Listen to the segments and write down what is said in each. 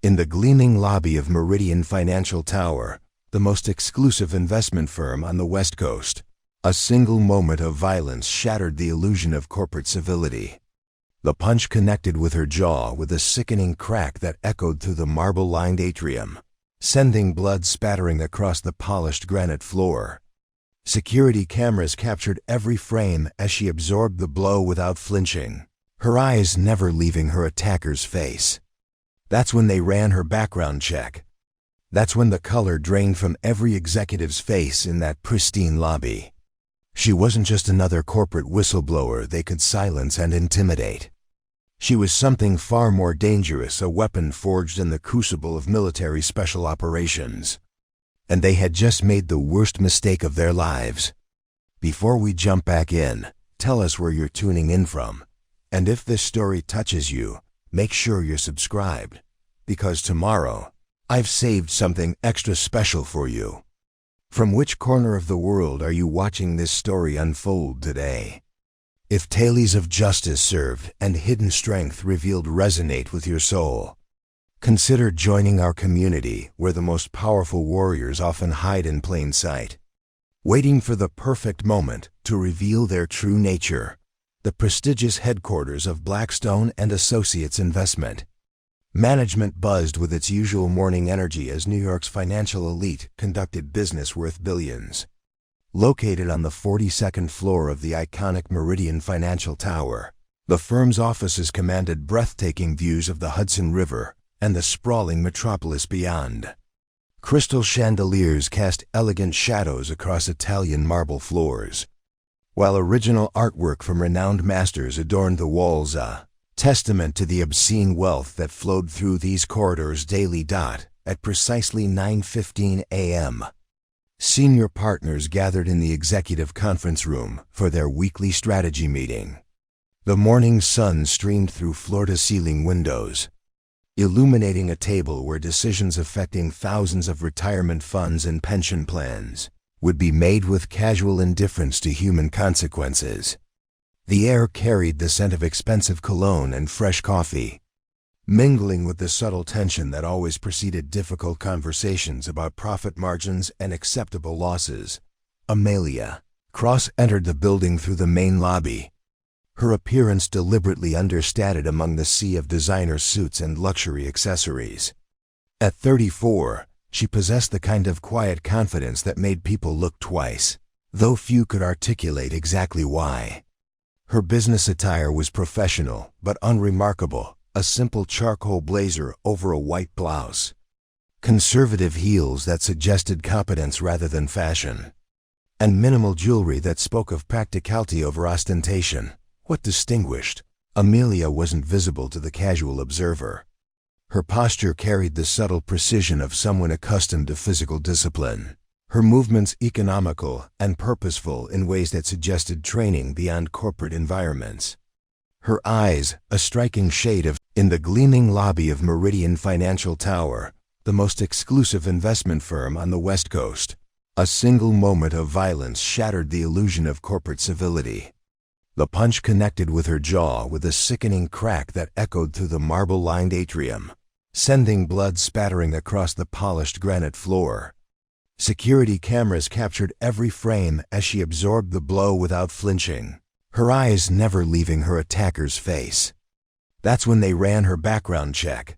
In the gleaming lobby of Meridian Financial Tower, the most exclusive investment firm on the West Coast, a single moment of violence shattered the illusion of corporate civility. The punch connected with her jaw with a sickening crack that echoed through the marble-lined atrium, sending blood spattering across the polished granite floor. Security cameras captured every frame as she absorbed the blow without flinching, her eyes never leaving her attacker's face. That's when they ran her background check. That's when the color drained from every executive's face in that pristine lobby. She wasn't just another corporate whistleblower they could silence and intimidate. She was something far more dangerous, a weapon forged in the crucible of military special operations. And they had just made the worst mistake of their lives. Before we jump back in, tell us where you're tuning in from. And if this story touches you, make sure you're subscribed. Because tomorrow, I've saved something extra special for you. From which corner of the world are you watching this story unfold today? If tales of justice served and hidden strength revealed resonate with your soul, consider joining our community where the most powerful warriors often hide in plain sight, waiting for the perfect moment to reveal their true nature. The prestigious headquarters of Blackstone and Associates Investment Management buzzed with its usual morning energy as New York's financial elite conducted business worth billions. Located on the 42nd floor of the iconic Meridian Financial Tower, the firm's offices commanded breathtaking views of the Hudson River and the sprawling metropolis beyond. Crystal chandeliers cast elegant shadows across Italian marble floors, while original artwork from renowned masters adorned the walls, a testament to the obscene wealth that flowed through these corridors daily. At precisely 9:15 a.m., senior partners gathered in the executive conference room for their weekly strategy meeting. The morning sun streamed through floor-to-ceiling windows, illuminating a table where decisions affecting thousands of retirement funds and pension plans would be made with casual indifference to human consequences. The air carried the scent of expensive cologne and fresh coffee, mingling with the subtle tension that always preceded difficult conversations about profit margins and acceptable losses. Amelia Cross entered the building through the main lobby, her appearance deliberately understated among the sea of designer suits and luxury accessories. At 34, she possessed the kind of quiet confidence that made people look twice, though few could articulate exactly why. Her business attire was professional but unremarkable, a simple charcoal blazer over a white blouse, conservative heels that suggested competence rather than fashion, and minimal jewelry that spoke of practicality over ostentation. What distinguished Amelia wasn't visible to the casual observer. Her posture carried the subtle precision of someone accustomed to physical discipline, her movements economical and purposeful in ways that suggested training beyond corporate environments. Her eyes, a striking shade of in the gleaming lobby of Meridian Financial Tower, the most exclusive investment firm on the West Coast, a single moment of violence shattered the illusion of corporate civility. The punch connected with her jaw with a sickening crack that echoed through the marble-lined atrium, sending blood spattering across the polished granite floor. Security cameras captured every frame as she absorbed the blow without flinching, her eyes never leaving her attacker's face. That's when they ran her background check.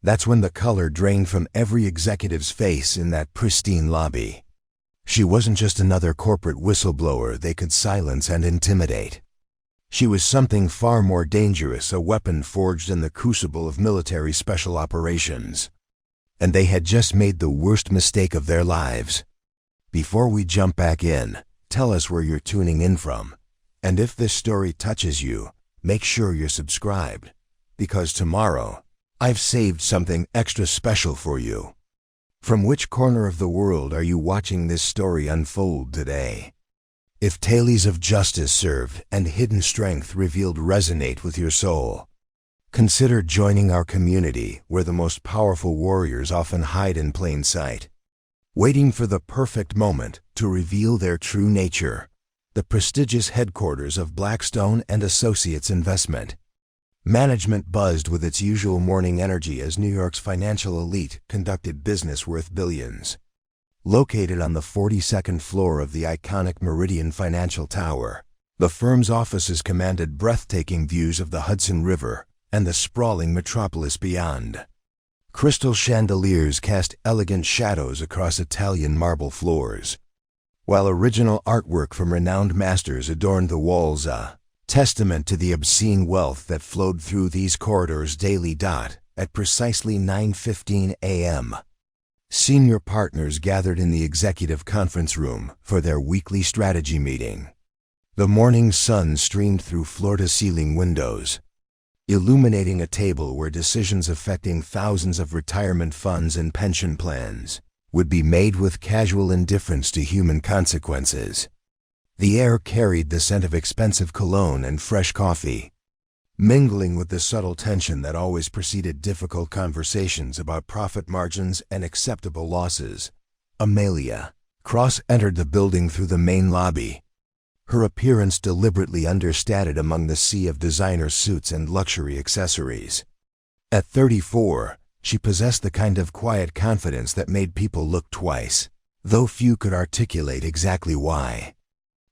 That's when the color drained from every executive's face in that pristine lobby. She wasn't just another corporate whistleblower they could silence and intimidate. She was something far more dangerous, a weapon forged in the crucible of military special operations. And they had just made the worst mistake of their lives. Before we jump back in, tell us where you're tuning in from. And if this story touches you, make sure you're subscribed. Because tomorrow, I've saved something extra special for you. From which corner of the world are you watching this story unfold today? If tales of justice served and hidden strength revealed resonate with your soul, consider joining our community where the most powerful warriors often hide in plain sight, waiting for the perfect moment to reveal their true nature. The prestigious headquarters of Blackstone and Associates Investment Management buzzed with its usual morning energy as New York's financial elite conducted business worth billions. Located on the 42nd floor of the iconic Meridian Financial Tower, the firm's offices commanded breathtaking views of the Hudson River and the sprawling metropolis beyond. Crystal chandeliers cast elegant shadows across Italian marble floors, while original artwork from renowned masters adorned the walls, a testament to the obscene wealth that flowed through these corridors daily. At precisely 9:15 a.m., senior partners gathered in the executive conference room for their weekly strategy meeting. The morning sun streamed through floor-to-ceiling windows, illuminating a table where decisions affecting thousands of retirement funds and pension plans would be made with casual indifference to human consequences. The air carried the scent of expensive cologne and fresh coffee, mingling with the subtle tension that always preceded difficult conversations about profit margins and acceptable losses. Amelia Cross entered the building through the main lobby, her appearance deliberately understated among the sea of designer suits and luxury accessories. At 34, she possessed the kind of quiet confidence that made people look twice, though few could articulate exactly why.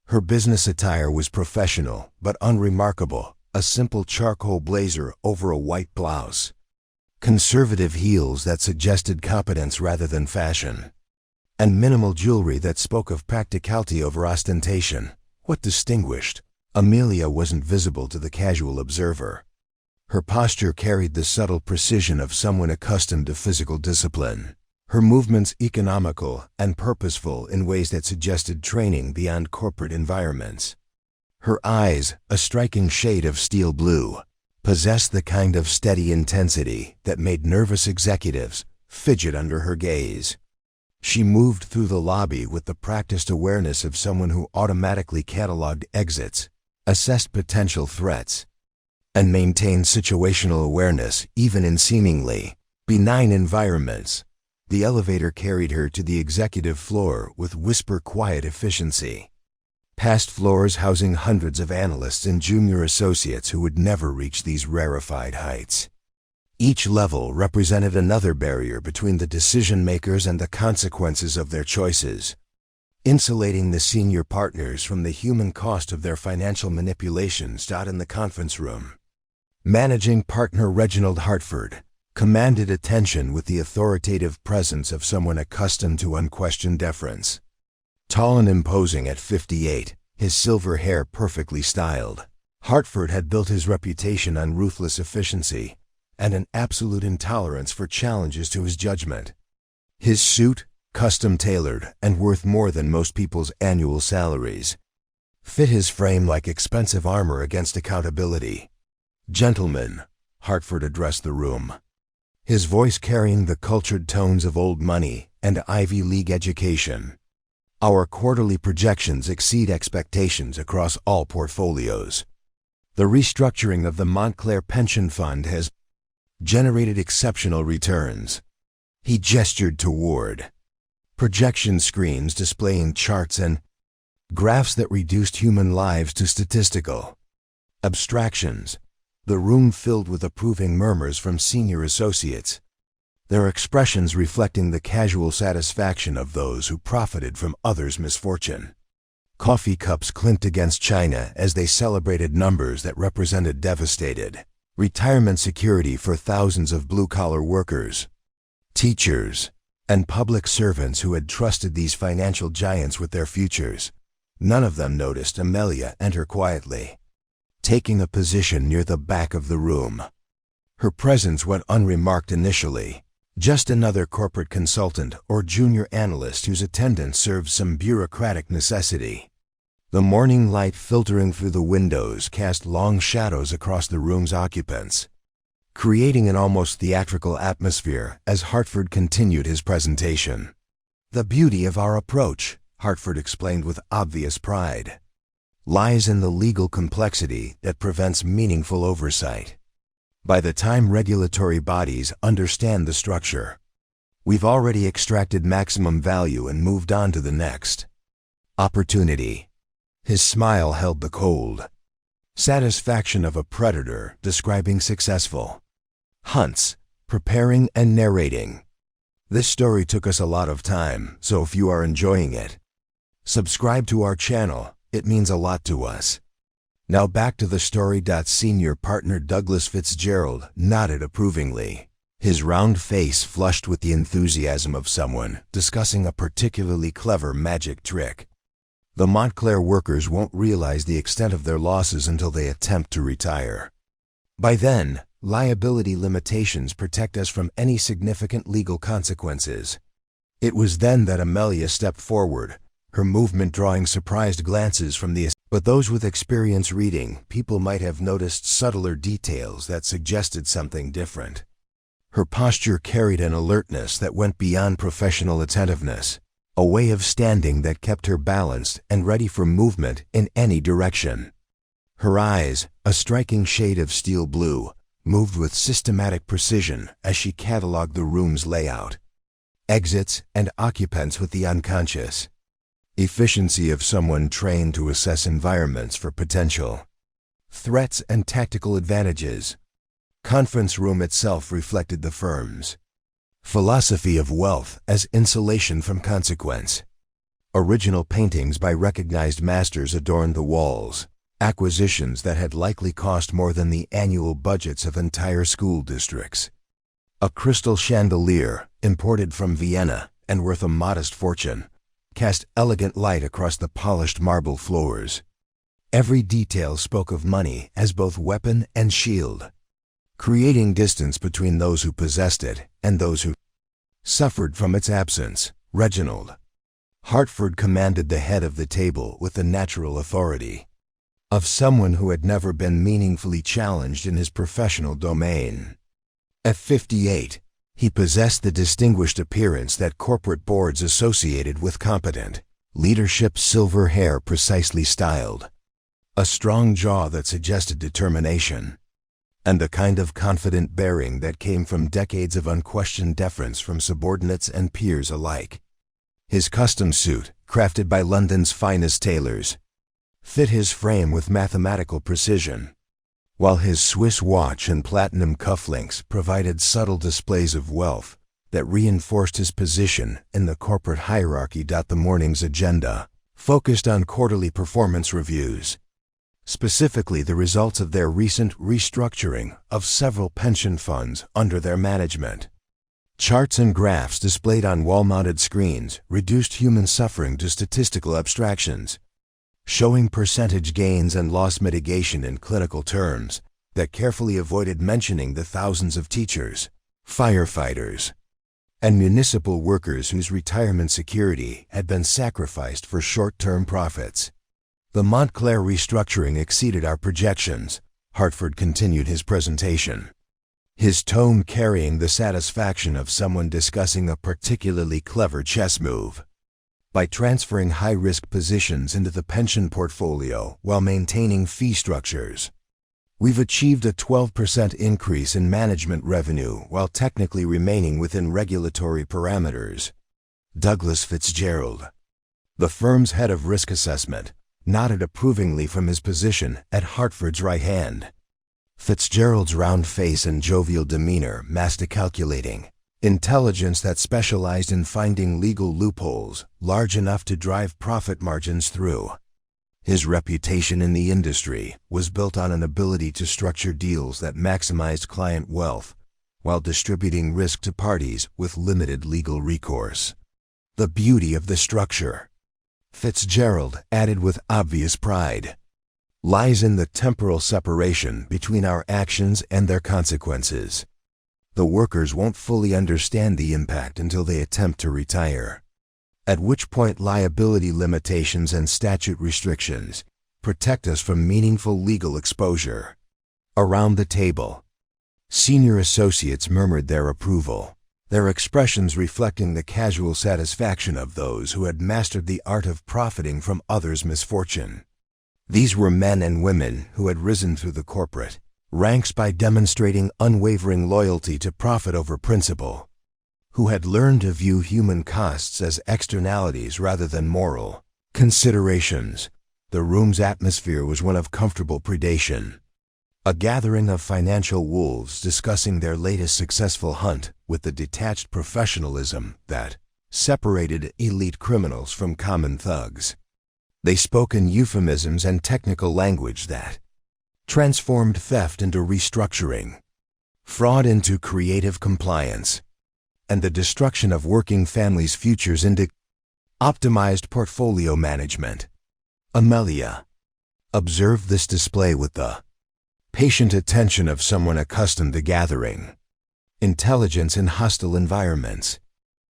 Her business attire was professional but unremarkable, a simple charcoal blazer over a white blouse, conservative heels that suggested competence rather than fashion, and minimal jewelry that spoke of practicality over ostentation. What distinguished Amelia wasn't visible to the casual observer. Her posture carried the subtle precision of someone accustomed to physical discipline, her movements economical and purposeful in ways that suggested training beyond corporate environments. Her eyes, a striking shade of steel blue, possessed the kind of steady intensity that made nervous executives fidget under her gaze. She moved through the lobby with the practiced awareness of someone who automatically cataloged exits, assessed potential threats, and maintained situational awareness even in seemingly benign environments. The elevator carried her to the executive floor with whisper-quiet efficiency, past floors housing hundreds of analysts and junior associates who would never reach these rarefied heights. Each level represented another barrier between the decision-makers and the consequences of their choices, insulating the senior partners from the human cost of their financial manipulations. In the conference room, managing partner Reginald Hartford commanded attention with the authoritative presence of someone accustomed to unquestioned deference. Tall and imposing at 58, his silver hair perfectly styled, Hartford had built his reputation on ruthless efficiency and an absolute intolerance for challenges to his judgment. His suit, custom-tailored and worth more than most people's annual salaries, fit his frame like expensive armor against accountability. "Gentlemen," Hartford addressed the room, his voice carrying the cultured tones of old money and Ivy League education. "Our quarterly projections exceed expectations across all portfolios. The restructuring of the Montclair Pension Fund has generated exceptional returns." He gestured toward projection screens displaying charts and graphs that reduced human lives to statistical abstractions. The room filled with approving murmurs from senior associates, their expressions reflecting the casual satisfaction of those who profited from others' misfortune. Coffee cups clinked against china as they celebrated numbers that represented devastated retirement security for thousands of blue-collar workers, teachers, and public servants who had trusted these financial giants with their futures. None of them noticed Amelia enter quietly, taking a position near the back of the room. Her presence went unremarked initially, just another corporate consultant or junior analyst whose attendance served some bureaucratic necessity. The morning light filtering through the windows cast long shadows across the room's occupants, creating an almost theatrical atmosphere as Hartford continued his presentation. "The beauty of our approach," Hartford explained with obvious pride, "lies in the legal complexity that prevents meaningful oversight. By the time regulatory bodies understand the structure, we've already extracted maximum value and moved on to the next opportunity." His smile held the cold, Satisfaction of a predator describing successful hunts, preparing and narrating. This story took us a lot of time, so if you are enjoying it, subscribe to our channel. It means a lot to us. Now back to the story. Senior partner Douglas Fitzgerald nodded approvingly, his round face flushed with the enthusiasm of someone discussing a particularly clever magic trick. The Montclair workers won't realize the extent of their losses until they attempt to retire. By then, liability limitations protect us from any significant legal consequences. It was then that Amelia stepped forward, her movement drawing surprised glances from the but those with experience reading people might have noticed subtler details that suggested something different. Her posture carried an alertness that went beyond professional attentiveness, a way of standing that kept her balanced and ready for movement in any direction. Her eyes, a striking shade of steel blue, moved with systematic precision as she catalogued the room's layout, exits and occupants with the unconscious efficiency of someone trained to assess environments for potential threats and tactical advantages. Conference room itself reflected the firm's philosophy of wealth as insulation from consequence. Original paintings by recognized masters adorned the walls, acquisitions that had likely cost more than the annual budgets of entire school districts. A crystal chandelier, imported from Vienna and worth a modest fortune, cast elegant light across the polished marble floors. Every detail spoke of money as both weapon and shield, creating distance between those who possessed it and those who suffered from its absence. Reginald Hartford commanded the head of the table with the natural authority of someone who had never been meaningfully challenged in his professional domain. At 58, he possessed the distinguished appearance that corporate boards associated with competent leadership, silver hair precisely styled, a strong jaw that suggested determination, and the kind of confident bearing that came from decades of unquestioned deference from subordinates and peers alike. His custom suit, crafted by London's finest tailors, fit his frame with mathematical precision, while his Swiss watch and platinum cufflinks provided subtle displays of wealth that reinforced his position in the corporate hierarchy. The morning's agenda focused on quarterly performance reviews, specifically the results of their recent restructuring of several pension funds under their management. Charts and graphs displayed on wall-mounted screens reduced human suffering to statistical abstractions, showing percentage gains and loss mitigation in clinical terms that carefully avoided mentioning the thousands of teachers, firefighters, and municipal workers whose retirement security had been sacrificed for short-term profits. The Montclair restructuring exceeded our projections, Hartford continued his presentation, his tone carrying the satisfaction of someone discussing a particularly clever chess move. By transferring high-risk positions into the pension portfolio while maintaining fee structures, we've achieved a 12% increase in management revenue while technically remaining within regulatory parameters. Douglas Fitzgerald, the firm's head of risk assessment, nodded approvingly from his position at Hartford's right hand. Fitzgerald's round face and jovial demeanor masked a calculating intelligence that specialized in finding legal loopholes large enough to drive profit margins through. His reputation in the industry was built on an ability to structure deals that maximized client wealth while distributing risk to parties with limited legal recourse. The beauty of the structure, Fitzgerald added with obvious pride, lies in the temporal separation between our actions and their consequences. The workers won't fully understand the impact until they attempt to retire, at which point liability limitations and statute restrictions protect us from meaningful legal exposure. Around the table, senior associates murmured their approval, their expressions reflecting the casual satisfaction of those who had mastered the art of profiting from others' misfortune. These were men and women who had risen through the corporate ranks by demonstrating unwavering loyalty to profit over principle, who had learned to view human costs as externalities rather than moral considerations. The room's atmosphere was one of comfortable predation. A gathering of financial wolves discussing their latest successful hunt with the detached professionalism that separated elite criminals from common thugs. They spoke in euphemisms and technical language that transformed theft into restructuring, fraud into creative compliance, and the destruction of working families' futures into optimized portfolio management. Amelia observed this display with the patient attention of someone accustomed to gathering intelligence in hostile environments.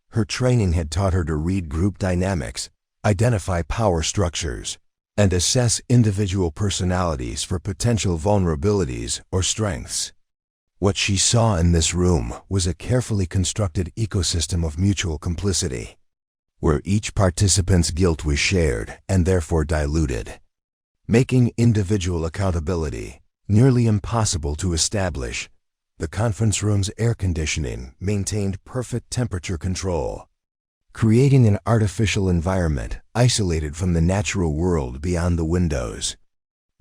Her training had taught her to read group dynamics, identify power structures, and assess individual personalities for potential vulnerabilities or strengths. What she saw in this room was a carefully constructed ecosystem of mutual complicity, where each participant's guilt was shared and therefore diluted, making individual accountability nearly impossible to establish. The conference room's air conditioning maintained perfect temperature control, creating an artificial environment isolated from the natural world beyond the windows.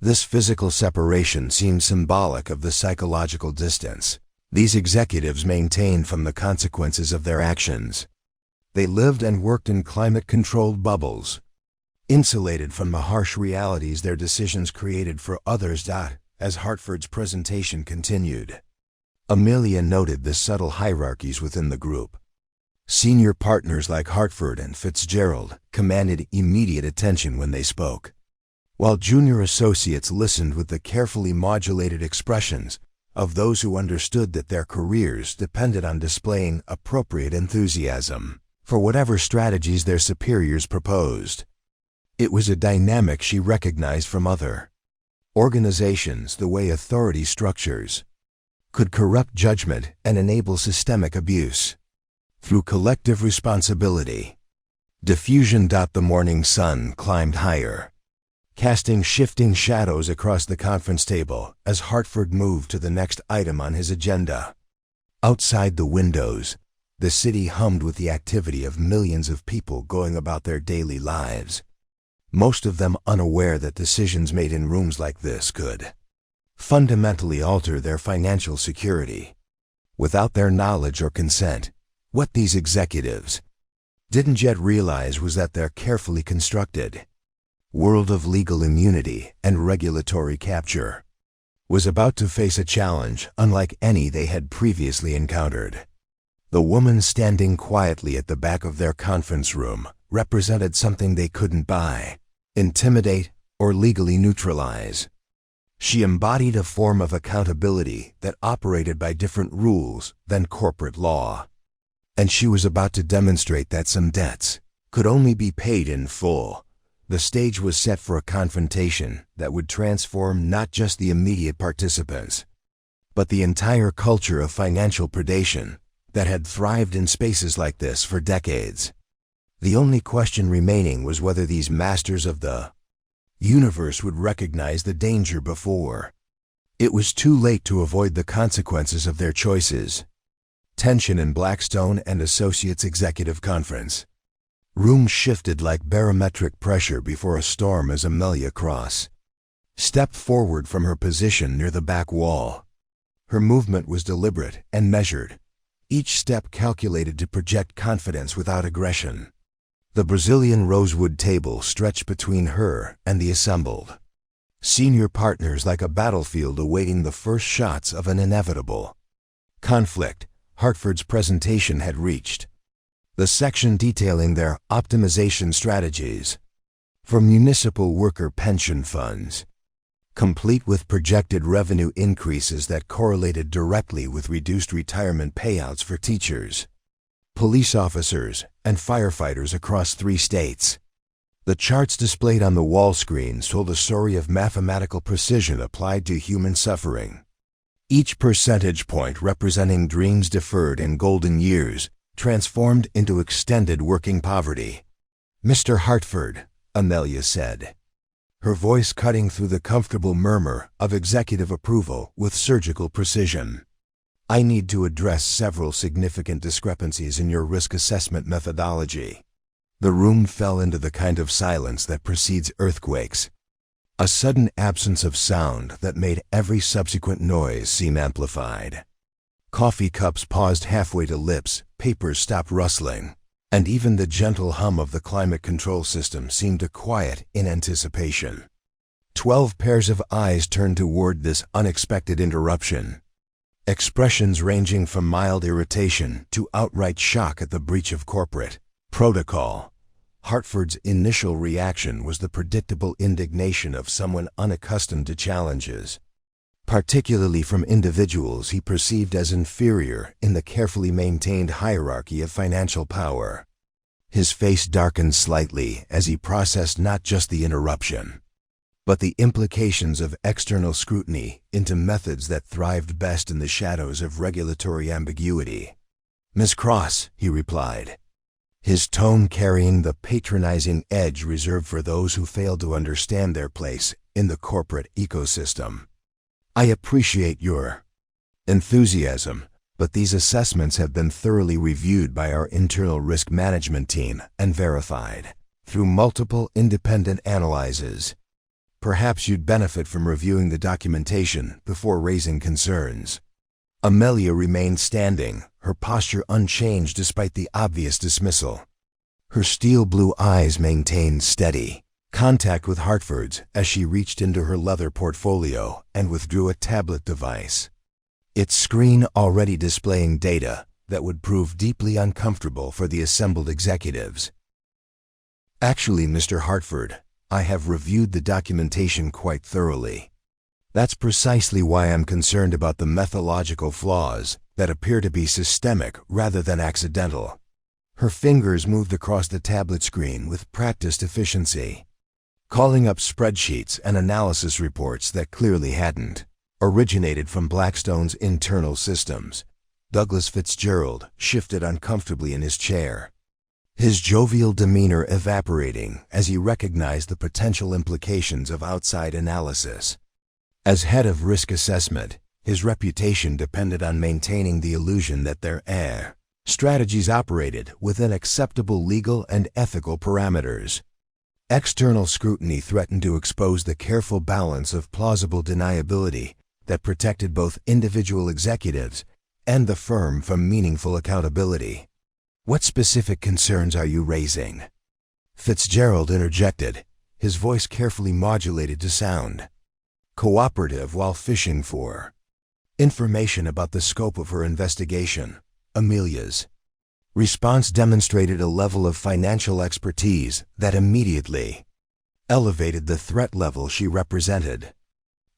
This physical separation seemed symbolic of the psychological distance these executives maintained from the consequences of their actions. They lived and worked in climate-controlled bubbles, insulated from the harsh realities their decisions created for others. As Hartford's presentation continued, Amelia noted the subtle hierarchies within the group. Senior partners like Hartford and Fitzgerald commanded immediate attention when they spoke, while junior associates listened with the carefully modulated expressions of those who understood that their careers depended on displaying appropriate enthusiasm for whatever strategies their superiors proposed. It was a dynamic she recognized from other organizations, the way authority structures could corrupt judgment and enable systemic abuse. Through collective responsibility, diffusion. The morning sun climbed higher, casting shifting shadows across the conference table as Hartford moved to the next item on his agenda. Outside the windows, the city hummed with the activity of millions of people going about their daily lives, most of them unaware that decisions made in rooms like this could fundamentally alter their financial security. Without their knowledge or consent, what these executives didn't yet realize was that their carefully constructed world of legal immunity and regulatory capture was about to face a challenge unlike any they had previously encountered. The woman standing quietly at the back of their conference room represented something they couldn't buy, intimidate, or legally neutralize. She embodied a form of accountability that operated by different rules than corporate law. And she was about to demonstrate that some debts could only be paid in full. The stage was set for a confrontation that would transform not just the immediate participants, but the entire culture of financial predation that had thrived in spaces like this for decades. The only question remaining was whether these masters of the universe would recognize the danger before it was too late to avoid the consequences of their choices. Tension in Blackstone and Associates Executive Conference room shifted like barometric pressure before a storm as Amelia Cross stepped forward from her position near the back wall. Her movement was deliberate and measured, each step calculated to project confidence without aggression. The Brazilian rosewood table stretched between her and the assembled senior partners like a battlefield awaiting the first shots of an inevitable conflict. Hartford's presentation had reached the section detailing their optimization strategies for municipal worker pension funds, complete with projected revenue increases that correlated directly with reduced retirement payouts for teachers, police officers, and firefighters across 3 states. The charts displayed on the wall screens told a story of mathematical precision applied to human suffering, each percentage point representing dreams deferred in golden years, transformed into extended working poverty. "Mr. Hartford," Amelia said, her voice cutting through the comfortable murmur of executive approval with surgical precision, "I need to address several significant discrepancies in your risk assessment methodology." The room fell into the kind of silence that precedes earthquakes, A sudden absence of sound that made every subsequent noise seem amplified. Coffee cups paused halfway to lips, papers stopped rustling, and even the gentle hum of the climate control system seemed to quiet in anticipation. 12 pairs of eyes turned toward this unexpected interruption, expressions ranging from mild irritation to outright shock at the breach of corporate protocol. Hartford's initial reaction was the predictable indignation of someone unaccustomed to challenges, particularly from individuals he perceived as inferior in the carefully maintained hierarchy of financial power. His face darkened slightly as he processed not just the interruption, but the implications of external scrutiny into methods that thrived best in the shadows of regulatory ambiguity. "Miss Cross," he replied, his tone carrying the patronizing edge reserved for those who fail to understand their place in the corporate ecosystem. "I appreciate your enthusiasm, but these assessments have been thoroughly reviewed by our internal risk management team and verified through multiple independent analyses. Perhaps you'd benefit from reviewing the documentation before raising concerns." Amelia remained standing, her posture unchanged despite the obvious dismissal. Her steel blue eyes maintained steady contact with Hartford's as she reached into her leather portfolio and withdrew a tablet device, its screen already displaying data that would prove deeply uncomfortable for the assembled executives. "Actually, Mr. Hartford, I have reviewed the documentation quite thoroughly. That's precisely why I'm concerned about the methodological flaws that appear to be systemic rather than accidental." Her fingers moved across the tablet screen with practiced efficiency, calling up spreadsheets and analysis reports that clearly hadn't originated from Blackstone's internal systems. Douglas Fitzgerald shifted uncomfortably in his chair, his jovial demeanor evaporating as he recognized the potential implications of outside analysis. As head of risk assessment, his reputation depended on maintaining the illusion that their strategies operated within acceptable legal and ethical parameters. External scrutiny threatened to expose the careful balance of plausible deniability that protected both individual executives and the firm from meaningful accountability. "What specific concerns are you raising?" Fitzgerald interjected, his voice carefully modulated to sound cooperative while fishing for information about the scope of her investigation. Amelia's response demonstrated a level of financial expertise that immediately elevated the threat level she represented.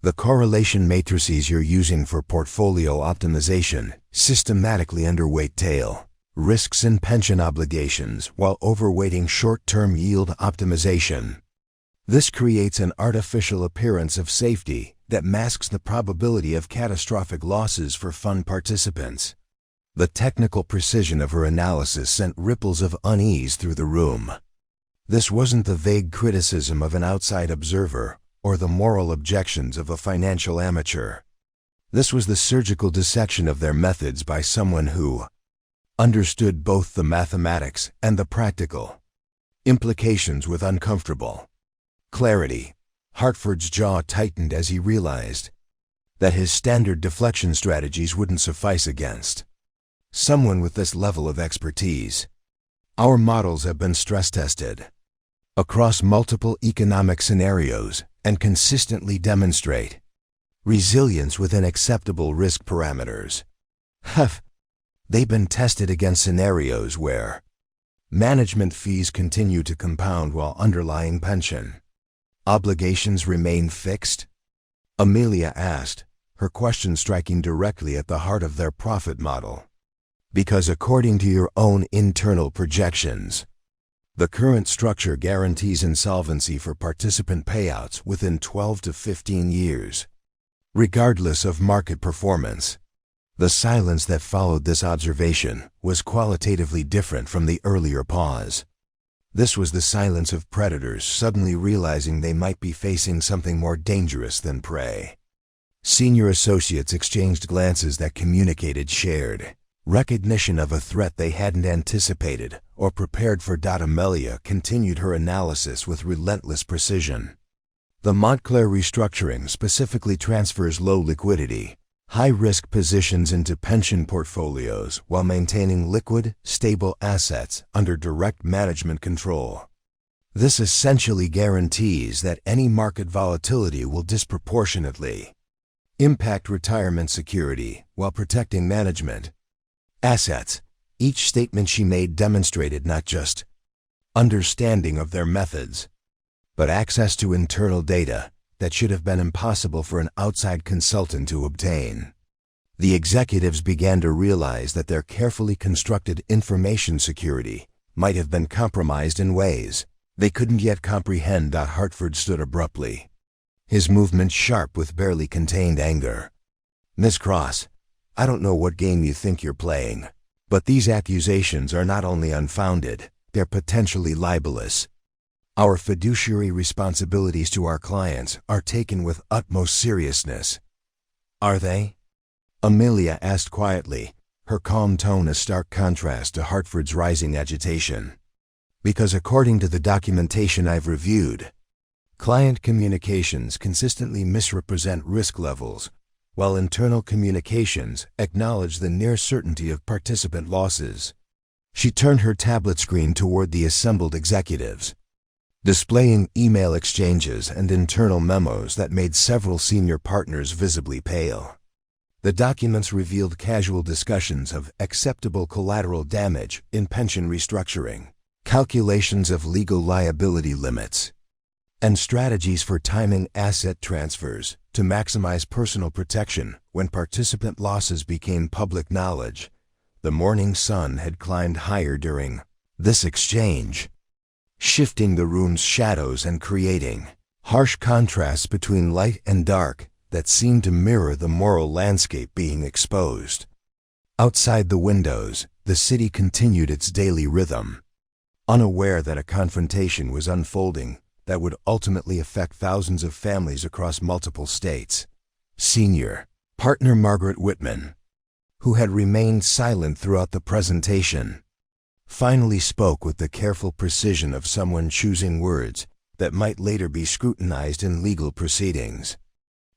"The correlation matrices you're using for portfolio optimization systematically underweight tail risks and pension obligations while overweighting short-term yield optimization. This creates an artificial appearance of safety that masks the probability of catastrophic losses for fund participants." The technical precision of her analysis sent ripples of unease through the room. This wasn't the vague criticism of an outside observer or the moral objections of a financial amateur. This was the surgical dissection of their methods by someone who understood both the mathematics and the practical implications with uncomfortable clarity. Hartford's jaw tightened as he realized that his standard deflection strategies wouldn't suffice against someone with this level of expertise. "Our models have been stress-tested across multiple economic scenarios and consistently demonstrate resilience within acceptable risk parameters." Huff. They've been tested against scenarios where management fees continue to compound while underlying pension obligations remain fixed? Amelia asked, her question striking directly at the heart of their profit model. "Because according to your own internal projections, the current structure guarantees insolvency for participant payouts within 12 to 15 years, regardless of market performance." The silence that followed this observation was qualitatively different from the earlier pause. This was the silence of predators suddenly realizing they might be facing something more dangerous than prey. Senior associates exchanged glances that communicated shared recognition of a threat they hadn't anticipated or prepared for. Amelia continued her analysis with relentless precision. The Montclair restructuring specifically transfers low liquidity, high-risk positions into pension portfolios while maintaining liquid, stable assets under direct management control. This essentially guarantees that any market volatility will disproportionately impact retirement security while protecting management assets. Each statement she made demonstrated not just understanding of their methods, but access to internal data that should have been impossible for an outside consultant to obtain. The executives began to realize that their carefully constructed information security might have been compromised in ways they couldn't yet comprehend. Hartford stood abruptly, his movement sharp with barely contained anger. "Miss Cross, I don't know what game you think you're playing, but these accusations are not only unfounded, they're potentially libelous. Our fiduciary responsibilities to our clients are taken with utmost seriousness." "Are they?" Amelia asked quietly, her calm tone a stark contrast to Hartford's rising agitation. "Because according to the documentation I've reviewed, client communications consistently misrepresent risk levels, while internal communications acknowledge the near certainty of participant losses." She turned her tablet screen toward the assembled executives, displaying email exchanges and internal memos that made several senior partners visibly pale. The documents revealed casual discussions of acceptable collateral damage in pension restructuring, calculations of legal liability limits, and strategies for timing asset transfers to maximize personal protection when participant losses became public knowledge. The morning sun had climbed higher during this exchange, shifting the room's shadows and creating harsh contrasts between light and dark that seemed to mirror the moral landscape being exposed. Outside the windows, the city continued its daily rhythm, unaware that a confrontation was unfolding that would ultimately affect thousands of families across multiple states. Senior partner Margaret Whitman, who had remained silent throughout the presentation, finally spoke with the careful precision of someone choosing words that might later be scrutinized in legal proceedings.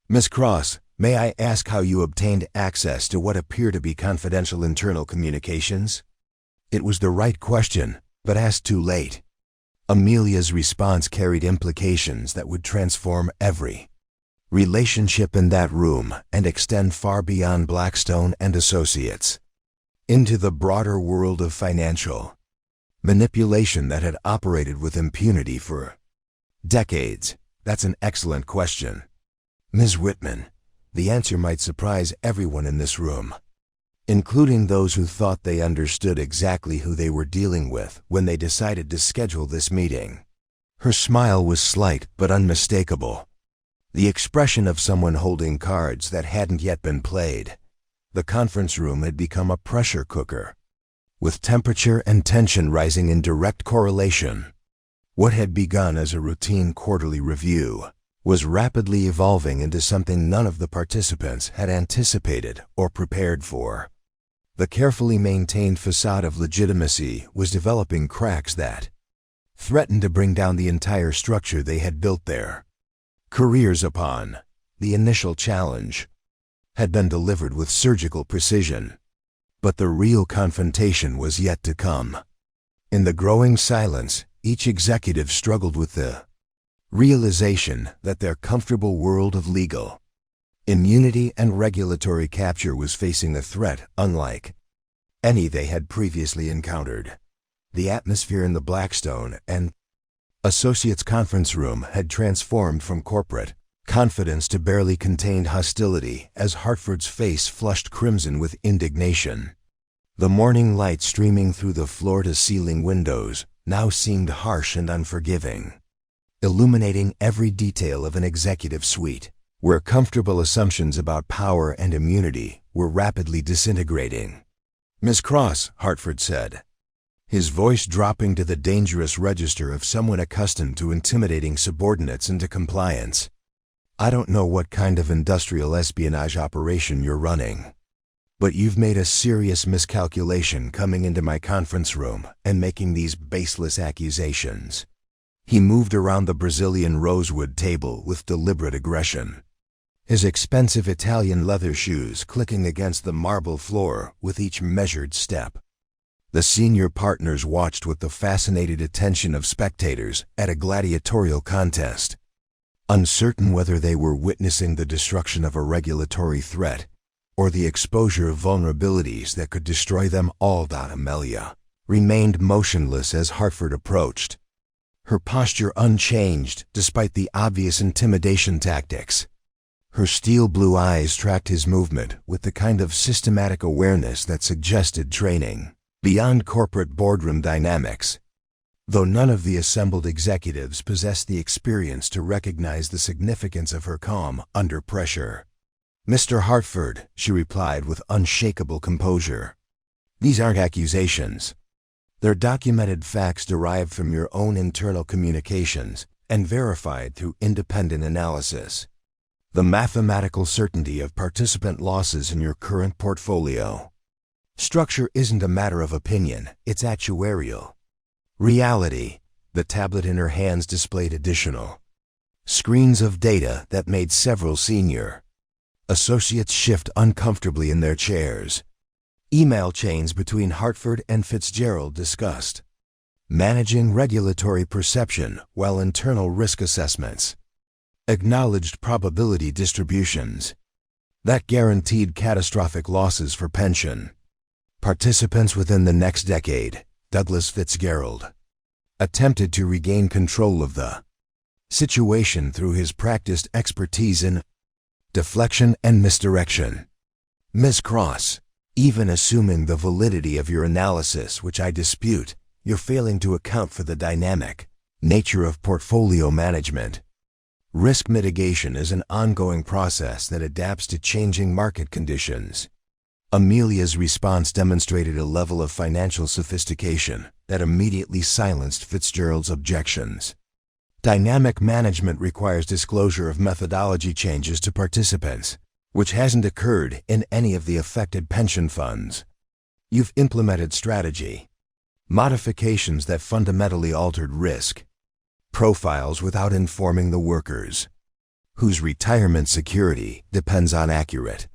"Miss Cross, may I ask how you obtained access to what appear to be confidential internal communications?" It was the right question, but asked too late. Amelia's response carried implications that would transform every relationship in that room and extend far beyond Blackstone and Associates into the broader world of financial manipulation that had operated with impunity for decades. "That's an excellent question, Ms. Whitman. The answer might surprise everyone in this room, including those who thought they understood exactly who they were dealing with when they decided to schedule this meeting." Her smile was slight but unmistakable, the expression of someone holding cards that hadn't yet been played. The conference room had become a pressure cooker, with temperature and tension rising in direct correlation. What had begun as a routine quarterly review was rapidly evolving into something none of the participants had anticipated or prepared for. The carefully maintained facade of legitimacy was developing cracks that threatened to bring down the entire structure they had built their careers upon. The initial challenge had been delivered with surgical precision, but the real confrontation was yet to come. In the growing silence, each executive struggled with the realization that their comfortable world of legal immunity and regulatory capture was facing a threat unlike any they had previously encountered. The atmosphere in the Blackstone and Associates conference room had transformed from corporate confidence to barely contained hostility as Hartford's face flushed crimson with indignation. The morning light streaming through the floor-to-ceiling windows now seemed harsh and unforgiving, illuminating every detail of an executive suite, where comfortable assumptions about power and immunity were rapidly disintegrating. "Miss Cross," Hartford said, his voice dropping to the dangerous register of someone accustomed to intimidating subordinates into compliance, "I don't know what kind of industrial espionage operation you're running, but you've made a serious miscalculation coming into my conference room and making these baseless accusations. He moved around the Brazilian rosewood table with deliberate aggression, his expensive Italian leather shoes clicking against the marble floor with each measured step. The senior partners watched with the fascinated attention of spectators at a gladiatorial contest, uncertain whether they were witnessing the destruction of a regulatory threat or the exposure of vulnerabilities that could destroy them all. Amelia remained motionless as Hartford approached, her posture unchanged despite the obvious intimidation tactics. Her steel blue eyes tracked his movement with the kind of systematic awareness that suggested training beyond corporate boardroom dynamics, though none of the assembled executives possessed the experience to recognize the significance of her calm under pressure. "Mr. Hartford," she replied with unshakable composure, "these aren't accusations. They're documented facts derived from your own internal communications and verified through independent analysis. The mathematical certainty of participant losses in your current portfolio. Structure isn't a matter of opinion, it's actuarial. Reality." The tablet in her hands displayed additional screens of data that made several senior associates shift uncomfortably in their chairs. Email chains between Hartford and Fitzgerald discussed managing regulatory perception while internal risk assessments, acknowledged probability distributions that guaranteed catastrophic losses for pension participants within the next decade. Douglas Fitzgerald attempted to regain control of the situation through his practiced expertise in deflection and misdirection. "Ms. Cross, even assuming the validity of your analysis, which I dispute, you're failing to account for the dynamic nature of portfolio management. Risk mitigation is an ongoing process that adapts to changing market conditions." Amelia's response demonstrated a level of financial sophistication that immediately silenced Fitzgerald's objections. Dynamic management requires disclosure of methodology changes to participants, which hasn't occurred in any of the affected pension funds. You've implemented strategy modifications that fundamentally altered risk profiles without informing the workers, whose retirement security depends on accurate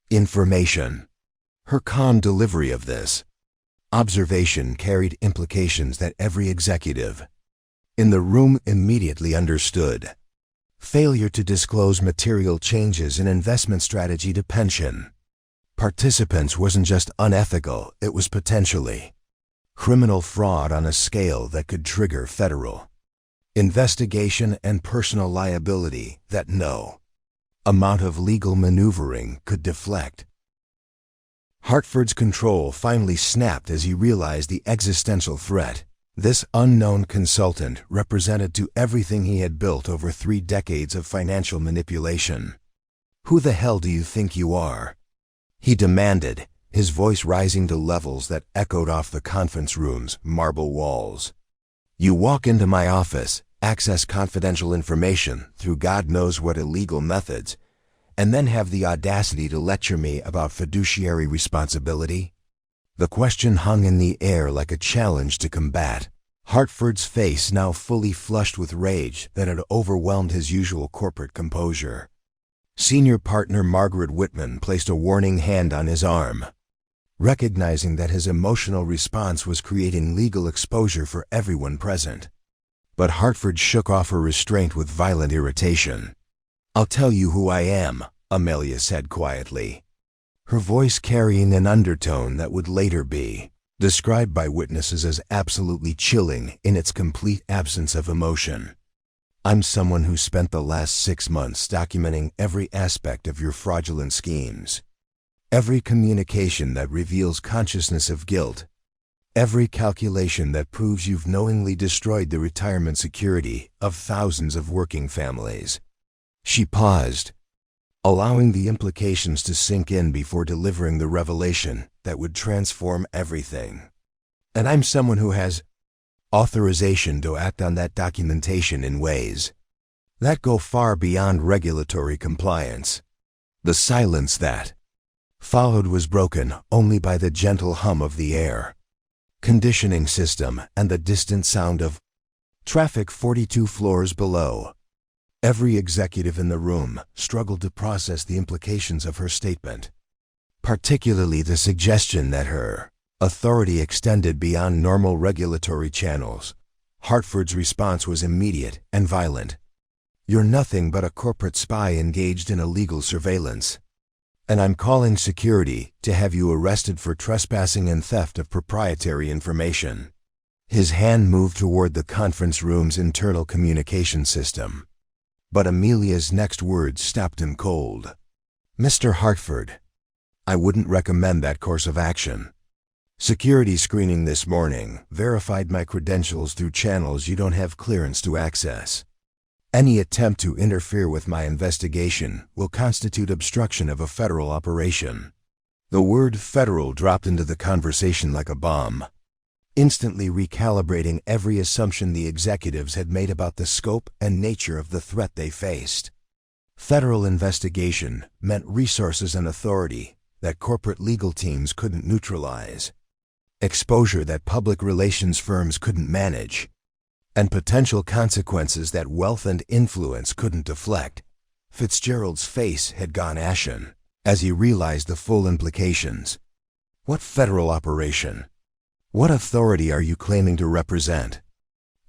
information. Her calm delivery of this observation carried implications that every executive in the room immediately understood. Failure to disclose material changes in investment strategy to pension participants wasn't just unethical, it was potentially criminal fraud on a scale that could trigger federal investigation and personal liability that no amount of legal maneuvering could deflect. Hartford's control finally snapped as he realized the existential threat this unknown consultant represented to everything he had built over 3 decades of financial manipulation. "Who the hell do you think you are?" he demanded, his voice rising to levels that echoed off the conference room's marble walls. "You walk into my office, access confidential information through God knows what illegal methods, and then have the audacity to lecture me about fiduciary responsibility?" The question hung in the air like a challenge to combat. Hartford's face now fully flushed with rage that had overwhelmed his usual corporate composure. Senior partner Margaret Whitman placed a warning hand on his arm, recognizing that his emotional response was creating legal exposure for everyone present. But Hartford shook off her restraint with violent irritation. "I'll tell you who I am," Amelia said quietly, her voice carrying an undertone that would later be described by witnesses as absolutely chilling in its complete absence of emotion. "I'm someone who spent the last 6 months documenting every aspect of your fraudulent schemes, every communication that reveals consciousness of guilt, every calculation that proves you've knowingly destroyed the retirement security of thousands of working families." She paused, allowing the implications to sink in before delivering the revelation that would transform everything. "And I'm someone who has authorization to act on that documentation in ways that go far beyond regulatory compliance." The silence that followed was broken only by the gentle hum of the air conditioning system and the distant sound of Traffic 42 floors below. Every executive in the room struggled to process the implications of her statement, particularly the suggestion that her authority extended beyond normal regulatory channels. Hartford's response was immediate and violent. "You're nothing but a corporate spy engaged in illegal surveillance. And I'm calling security to have you arrested for trespassing and theft of proprietary information." His hand moved toward the conference room's internal communication system. But Amelia's next words stopped him cold. "Mr. Hartford, I wouldn't recommend that course of action. Security screening this morning verified my credentials through channels you don't have clearance to access. Any attempt to interfere with my investigation will constitute obstruction of a federal operation." The word federal dropped into the conversation like a bomb, instantly recalibrating every assumption the executives had made about the scope and nature of the threat they faced. Federal investigation meant resources and authority that corporate legal teams couldn't neutralize, exposure that public relations firms couldn't manage, and potential consequences that wealth and influence couldn't deflect. Fitzgerald's face had gone ashen as he realized the full implications. "What federal operation? What authority are you claiming to represent?"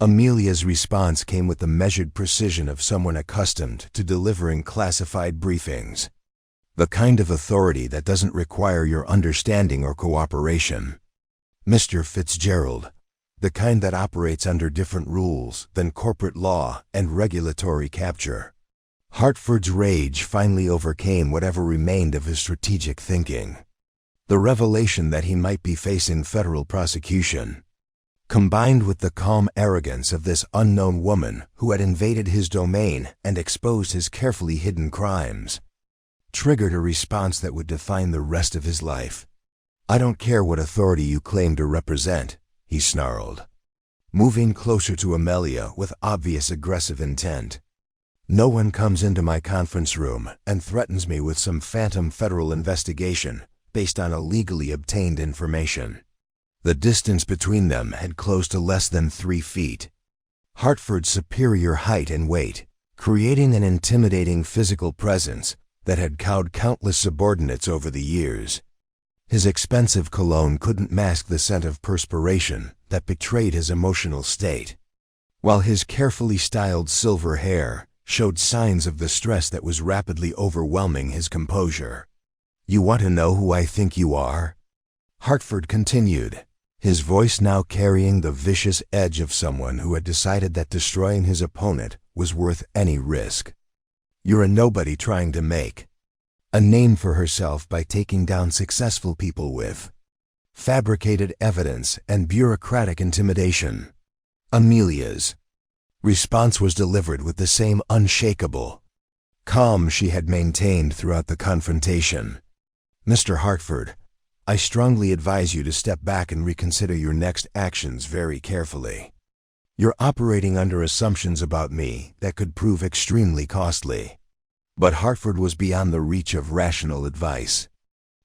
Amelia's response came with the measured precision of someone accustomed to delivering classified briefings. The kind of authority that doesn't require your understanding or cooperation. "Mr. Fitzgerald, the kind that operates under different rules than corporate law and regulatory capture." Hartford's rage finally overcame whatever remained of his strategic thinking. The revelation that he might be facing federal prosecution, combined with the calm arrogance of this unknown woman who had invaded his domain and exposed his carefully hidden crimes, triggered a response that would define the rest of his life. "I don't care what authority you claim to represent," he snarled, moving closer to Amelia with obvious aggressive intent. "No one comes into my conference room and threatens me with some phantom federal investigation based on illegally obtained information." The distance between them had closed to less than 3 feet. Hartford's superior height and weight, creating an intimidating physical presence that had cowed countless subordinates over the years. His expensive cologne couldn't mask the scent of perspiration that betrayed his emotional state, while his carefully styled silver hair showed signs of the stress that was rapidly overwhelming his composure. "You want to know who I think you are?" Hartford continued, his voice now carrying the vicious edge of someone who had decided that destroying his opponent was worth any risk. "You're a nobody trying to make a name for herself by taking down successful people with fabricated evidence and bureaucratic intimidation." Amelia's response was delivered with the same unshakable calm she had maintained throughout the confrontation. "Mr. Hartford, I strongly advise you to step back and reconsider your next actions very carefully. You're operating under assumptions about me that could prove extremely costly." But Hartford was beyond the reach of rational advice,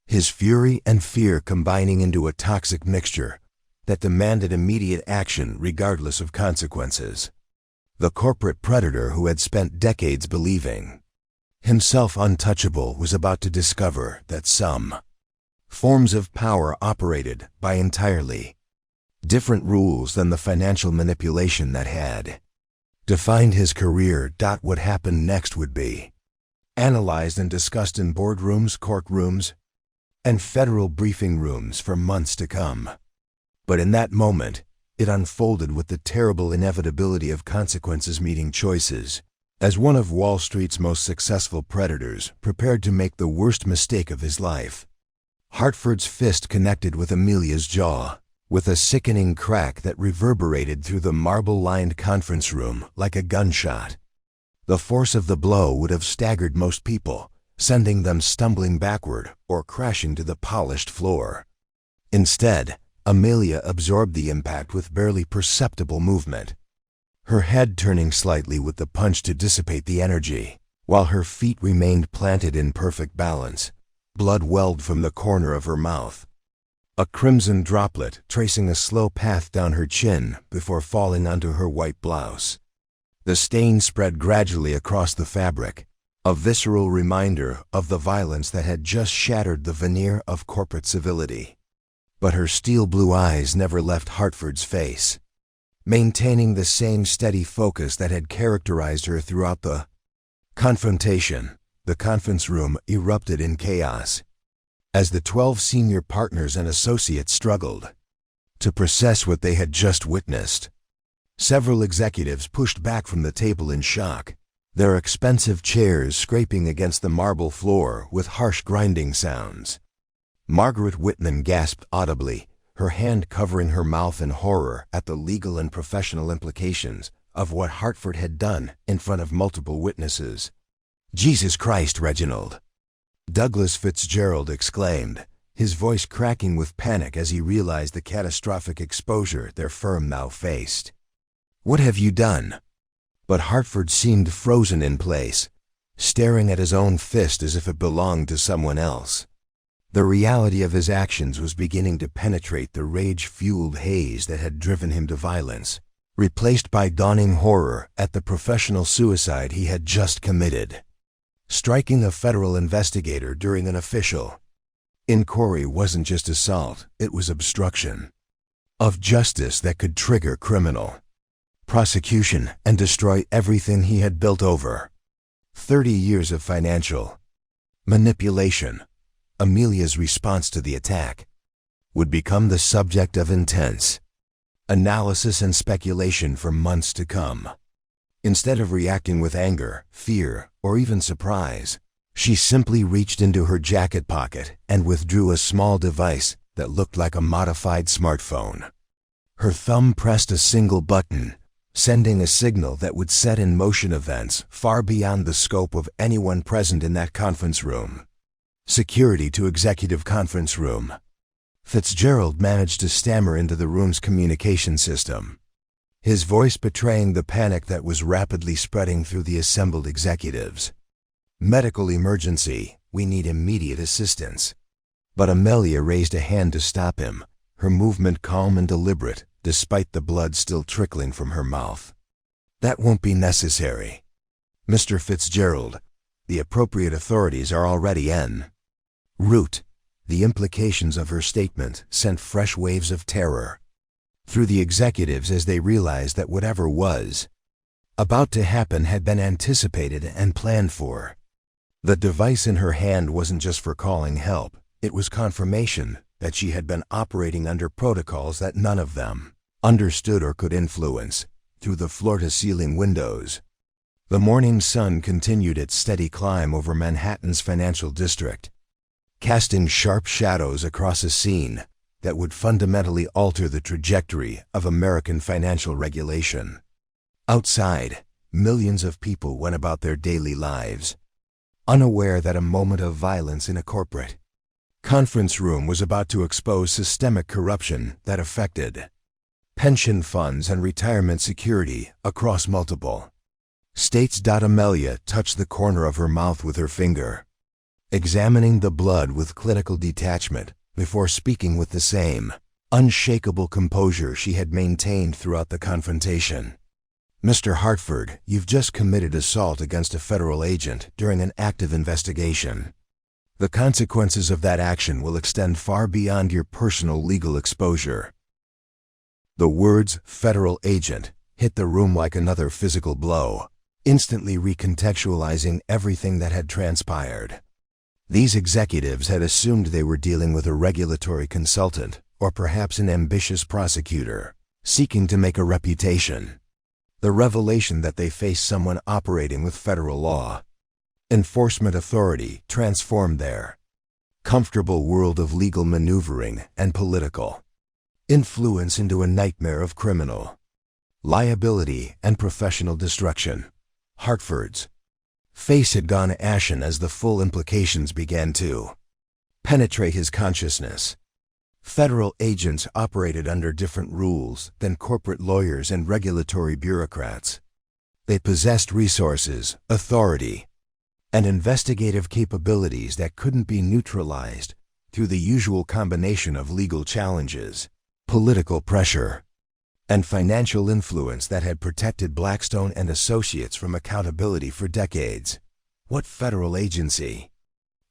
his fury and fear combining into a toxic mixture that demanded immediate action regardless of consequences. The corporate predator who had spent decades believing himself untouchable was about to discover that some forms of power operated by entirely different rules than the financial manipulation that had defined his career. What happened next would be analyzed and discussed in boardrooms, courtrooms, and federal briefing rooms for months to come. But in that moment, it unfolded with the terrible inevitability of consequences meeting choices. As one of Wall Street's most successful predators prepared to make the worst mistake of his life, Hartford's fist connected with Amelia's jaw, with a sickening crack that reverberated through the marble-lined conference room like a gunshot. The force of the blow would have staggered most people, sending them stumbling backward or crashing to the polished floor. Instead, Amelia absorbed the impact with barely perceptible movement, her head turning slightly with the punch to dissipate the energy, while her feet remained planted in perfect balance. Blood welled from the corner of her mouth. a crimson droplet tracing a slow path down her chin before falling onto her white blouse. The stain spread gradually across the fabric, a visceral reminder of the violence that had just shattered the veneer of corporate civility. But her steel blue eyes never left Hartford's face, maintaining the same steady focus that had characterized her throughout the confrontation. The conference room erupted in chaos as the 12 senior partners and associates struggled to process what they had just witnessed. Several executives pushed back from the table in shock, their expensive chairs scraping against the marble floor with harsh grinding sounds. Margaret Whitman gasped audibly, her hand covering her mouth in horror at the legal and professional implications of what Hartford had done in front of multiple witnesses. "Jesus Christ, Reginald!" Douglas Fitzgerald exclaimed, his voice cracking with panic as he realized the catastrophic exposure their firm now faced. "What have you done?" But Hartford seemed frozen in place, staring at his own fist as if it belonged to someone else. The reality of his actions was beginning to penetrate the rage-fueled haze that had driven him to violence, replaced by dawning horror at the professional suicide he had just committed. Striking a federal investigator during an official inquiry wasn't just assault, it was obstruction of justice that could trigger criminal prosecution and destroy everything he had built over 30 years of financial manipulation. Amelia's response to the attack would become the subject of intense analysis and speculation for months to come. Instead of reacting with anger, fear, or even surprise, she simply reached into her jacket pocket and withdrew a small device that looked like a modified smartphone. Her thumb pressed a single button, sending a signal that would set in motion events far beyond the scope of anyone present in that conference room. "Security to executive conference room." Fitzgerald managed to stammer into the room's communication system, his voice betraying the panic that was rapidly spreading through the assembled executives. "Medical emergency, we need immediate assistance." But Amelia raised a hand to stop him, her movement calm and deliberate, despite the blood still trickling from her mouth. "That won't be necessary, Mr. Fitzgerald. The appropriate authorities are already en route." The implications of her statement sent fresh waves of terror through the executives as they realized that whatever was about to happen had been anticipated and planned for. The device in her hand wasn't just for calling help, it was confirmation that she had been operating under protocols that none of them understood or could influence. Through the floor-to-ceiling windows, the morning sun continued its steady climb over Manhattan's financial district, casting sharp shadows across a scene that would fundamentally alter the trajectory of American financial regulation. Outside, millions of people went about their daily lives, unaware that a moment of violence in a corporate conference room was about to expose systemic corruption that affected pension funds and retirement security across multiple states. Amelia touched the corner of her mouth with her finger, examining the blood with clinical detachment before speaking with the same unshakable composure she had maintained throughout the confrontation. "Mr. Hartford, you've just committed assault against a federal agent during an active investigation. The consequences of that action will extend far beyond your personal legal exposure." The words "federal agent" hit the room like another physical blow, instantly recontextualizing everything that had transpired. These executives had assumed they were dealing with a regulatory consultant, or perhaps an ambitious prosecutor, seeking to make a reputation. The revelation that they faced someone operating with federal law enforcement authority transformed their comfortable world of legal maneuvering and political influence into a nightmare of criminal liability and professional destruction. Hartford's face had gone ashen as the full implications began to penetrate his consciousness. Federal agents operated under different rules than corporate lawyers and regulatory bureaucrats. They possessed resources, authority, and investigative capabilities that couldn't be neutralized through the usual combination of legal challenges, political pressure, and financial influence that had protected Blackstone and Associates from accountability for decades. What federal agency?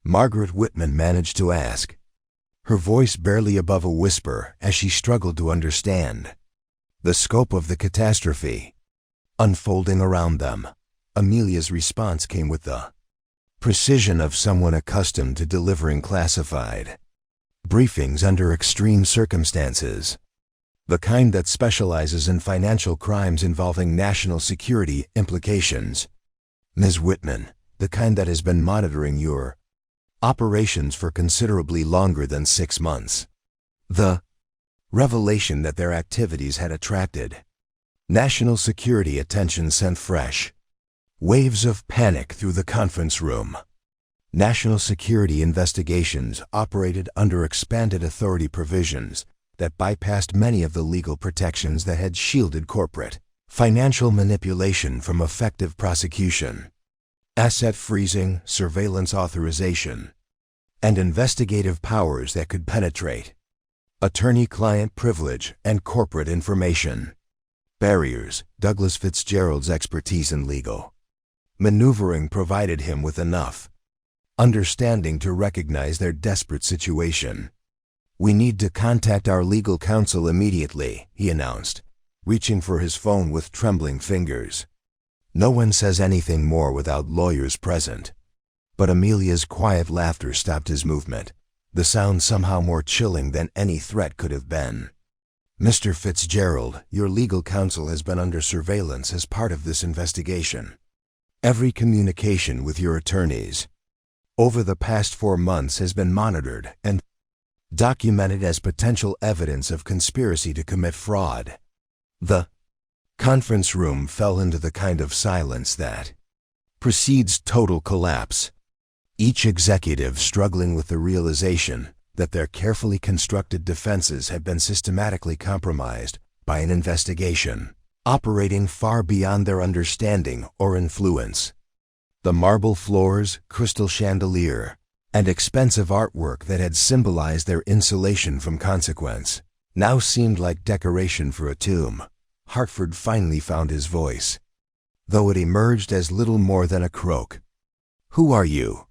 Margaret Whitman managed to ask, her voice barely above a whisper as she struggled to understand the scope of the catastrophe unfolding around them. Amelia's response came with the precision of someone accustomed to delivering classified briefings under extreme circumstances, the kind that specializes in financial crimes involving national security implications. Ms. Whitman, the kind that has been monitoring your operations for considerably longer than 6 months. The revelation that their activities had attracted national security attention sent fresh waves of panic through the conference room. National security investigations operated under expanded authority provisions that bypassed many of the legal protections that had shielded corporate financial manipulation from effective prosecution. Asset freezing, surveillance authorization, and investigative powers that could penetrate attorney-client privilege and corporate information barriers. Douglas Fitzgerald's expertise in legal maneuvering provided him with enough understanding to recognize their desperate situation. "We need to contact our legal counsel immediately," he announced, reaching for his phone with trembling fingers. No one says anything more without lawyers present. But Amelia's quiet laughter stopped his movement, the sound somehow more chilling than any threat could have been. "Mr. Fitzgerald, your legal counsel has been under surveillance as part of this investigation. Every communication with your attorneys over the past 4 months has been monitored and documented as potential evidence of conspiracy to commit fraud." The conference room fell into the kind of silence that precedes total collapse, each executive struggling with the realization that their carefully constructed defenses had been systematically compromised by an investigation operating far beyond their understanding or influence. The marble floors, crystal chandelier, and expensive artwork that had symbolized their insulation from consequence now seemed like decoration for a tomb. Hartford finally found his voice, though it emerged as little more than a croak. "Who are you?"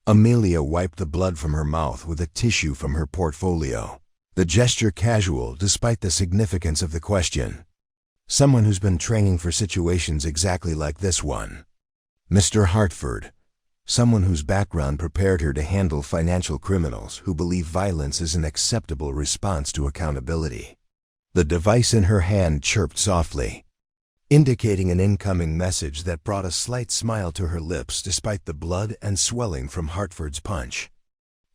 Amelia wiped the blood from her mouth with a tissue from her portfolio, the gesture casual despite the significance of the question. "Someone who's been training for situations exactly like this one." "Mr. Hartford, someone whose background prepared her to handle financial criminals who believe violence is an acceptable response to accountability." The device in her hand chirped softly, indicating an incoming message that brought a slight smile to her lips despite the blood and swelling from Hartford's punch.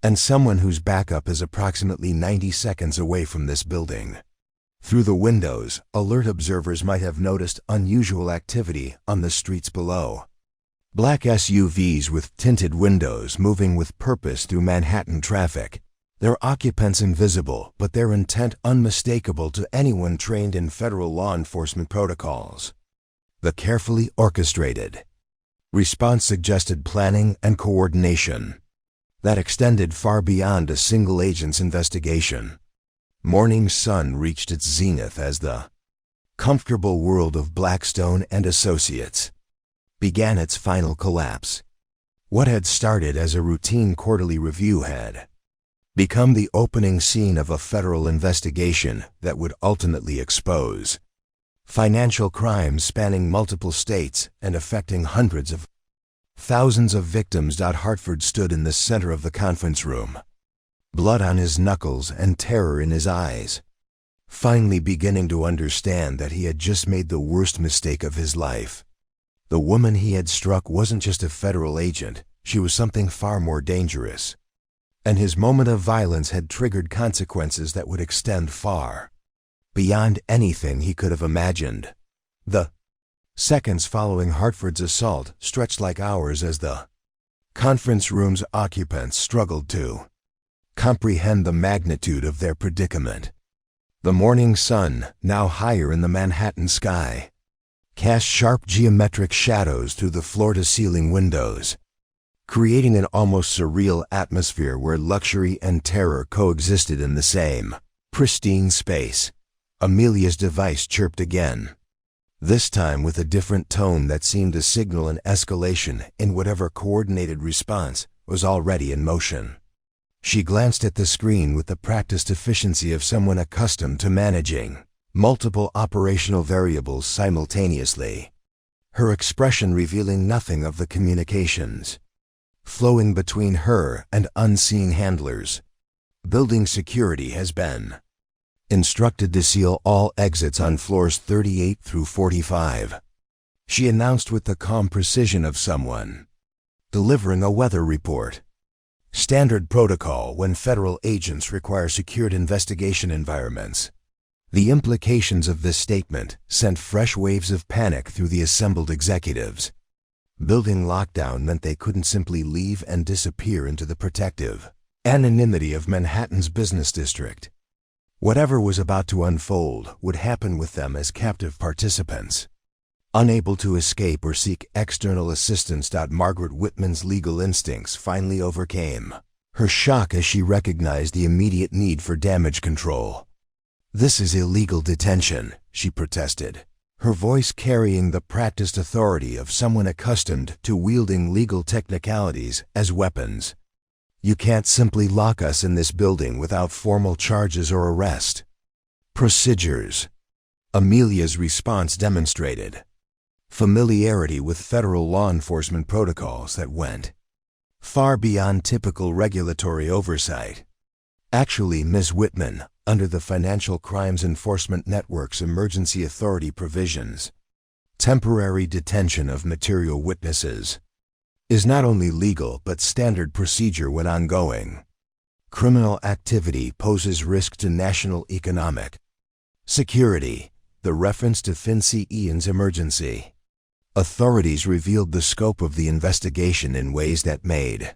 "And someone whose backup is approximately 90 seconds away from this building." Through the windows, alert observers might have noticed unusual activity on the streets below. Black SUVs with tinted windows moving with purpose through Manhattan traffic, their occupants invisible but their intent unmistakable to anyone trained in federal law enforcement protocols. The carefully orchestrated response suggested planning and coordination that extended far beyond a single agent's investigation. Morning sun reached its zenith as the comfortable world of Blackstone and Associates began its final collapse. What had started as a routine quarterly review had become the opening scene of a federal investigation that would ultimately expose financial crimes spanning multiple states and affecting hundreds of thousands of victims. Hartford stood in the center of the conference room, blood on his knuckles and terror in his eyes, finally beginning to understand that he had just made the worst mistake of his life. The woman he had struck wasn't just a federal agent, she was something far more dangerous. And his moment of violence had triggered consequences that would extend far beyond anything he could have imagined. The seconds following Hartford's assault stretched like hours as the conference room's occupants struggled to comprehend the magnitude of their predicament. The morning sun, now higher in the Manhattan sky, cast sharp geometric shadows through the floor-to-ceiling windows, creating an almost surreal atmosphere where luxury and terror coexisted in the same pristine space. Amelia's device chirped again, this time with a different tone that seemed to signal an escalation in whatever coordinated response was already in motion. She glanced at the screen with the practiced efficiency of someone accustomed to managing multiple operational variables simultaneously, her expression revealing nothing of the communications flowing between her and unseen handlers. Building security has been instructed to seal all exits on floors 38 through 45, she announced with the calm precision of someone delivering a weather report. Standard protocol when federal agents require secured investigation environments. The implications of this statement sent fresh waves of panic through the assembled executives. Building lockdown meant they couldn't simply leave and disappear into the protective anonymity of Manhattan's business district. Whatever was about to unfold would happen with them as captive participants, unable to escape or seek external assistance. Margaret Whitman's legal instincts finally overcame her shock as she recognized the immediate need for damage control. "This is illegal detention," she protested, her voice carrying the practiced authority of someone accustomed to wielding legal technicalities as weapons. "You can't simply lock us in this building without formal charges or arrest." Procedures. Amelia's response demonstrated familiarity with federal law enforcement protocols that went far beyond typical regulatory oversight. Actually, Ms. Whitman, under the Financial Crimes Enforcement Network's Emergency Authority provisions, temporary detention of material witnesses is not only legal but standard procedure when ongoing criminal activity poses risk to national economic security. The reference to FinCEN's emergency authorities revealed the scope of the investigation in ways that made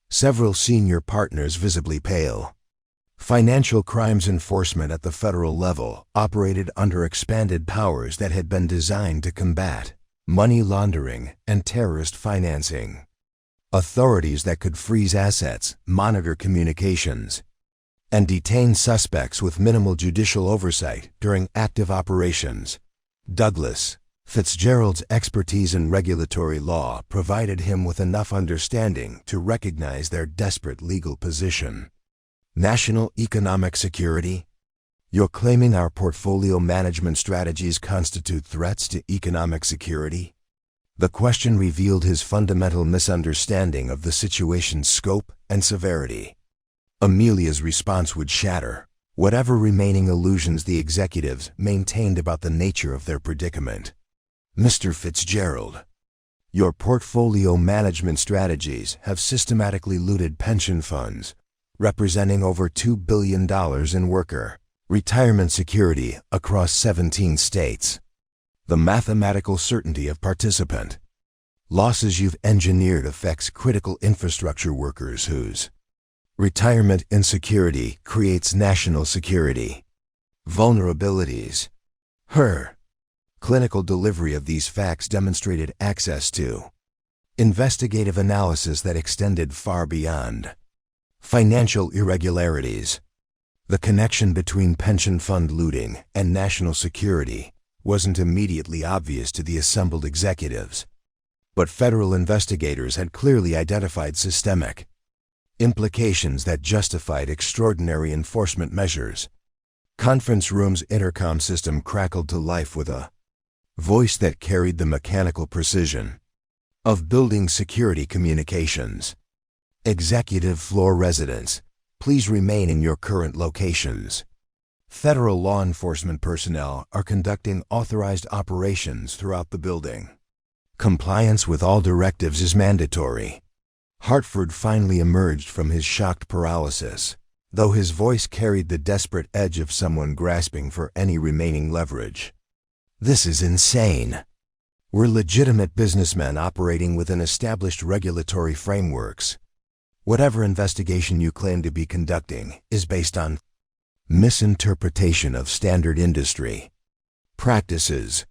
several senior partners visibly pale. Financial crimes enforcement at the federal level operated under expanded powers that had been designed to combat money laundering and terrorist financing. Authorities that could freeze assets, monitor communications, and detain suspects with minimal judicial oversight during active operations. Douglas Fitzgerald's expertise in regulatory law provided him with enough understanding to recognize their desperate legal position. National economic security? You're claiming our portfolio management strategies constitute threats to economic security? The question revealed his fundamental misunderstanding of the situation's scope and severity. Amelia's response would shatter whatever remaining illusions the executives maintained about the nature of their predicament. "Mr. Fitzgerald, your portfolio management strategies have systematically looted pension funds, representing over $2 billion in worker retirement security across 17 states. The mathematical certainty of participant losses you've engineered affects critical infrastructure workers whose retirement insecurity creates national security vulnerabilities." Her clinical delivery of these facts demonstrated access to investigative analysis that extended far beyond financial irregularities. The connection between pension fund looting and national security wasn't immediately obvious to the assembled executives, but federal investigators had clearly identified systemic implications that justified extraordinary enforcement measures. Conference room's intercom system crackled to life with a voice that carried the mechanical precision of building security communications. "Executive floor residents, please remain in your current locations. Federal law enforcement personnel are conducting authorized operations throughout the building. Compliance with all directives is mandatory." Hartford finally emerged from his shocked paralysis, though his voice carried the desperate edge of someone grasping for any remaining leverage. "This is insane. We're legitimate businessmen operating within established regulatory frameworks. Whatever investigation you claim to be conducting is based on misinterpretation of standard industry practices."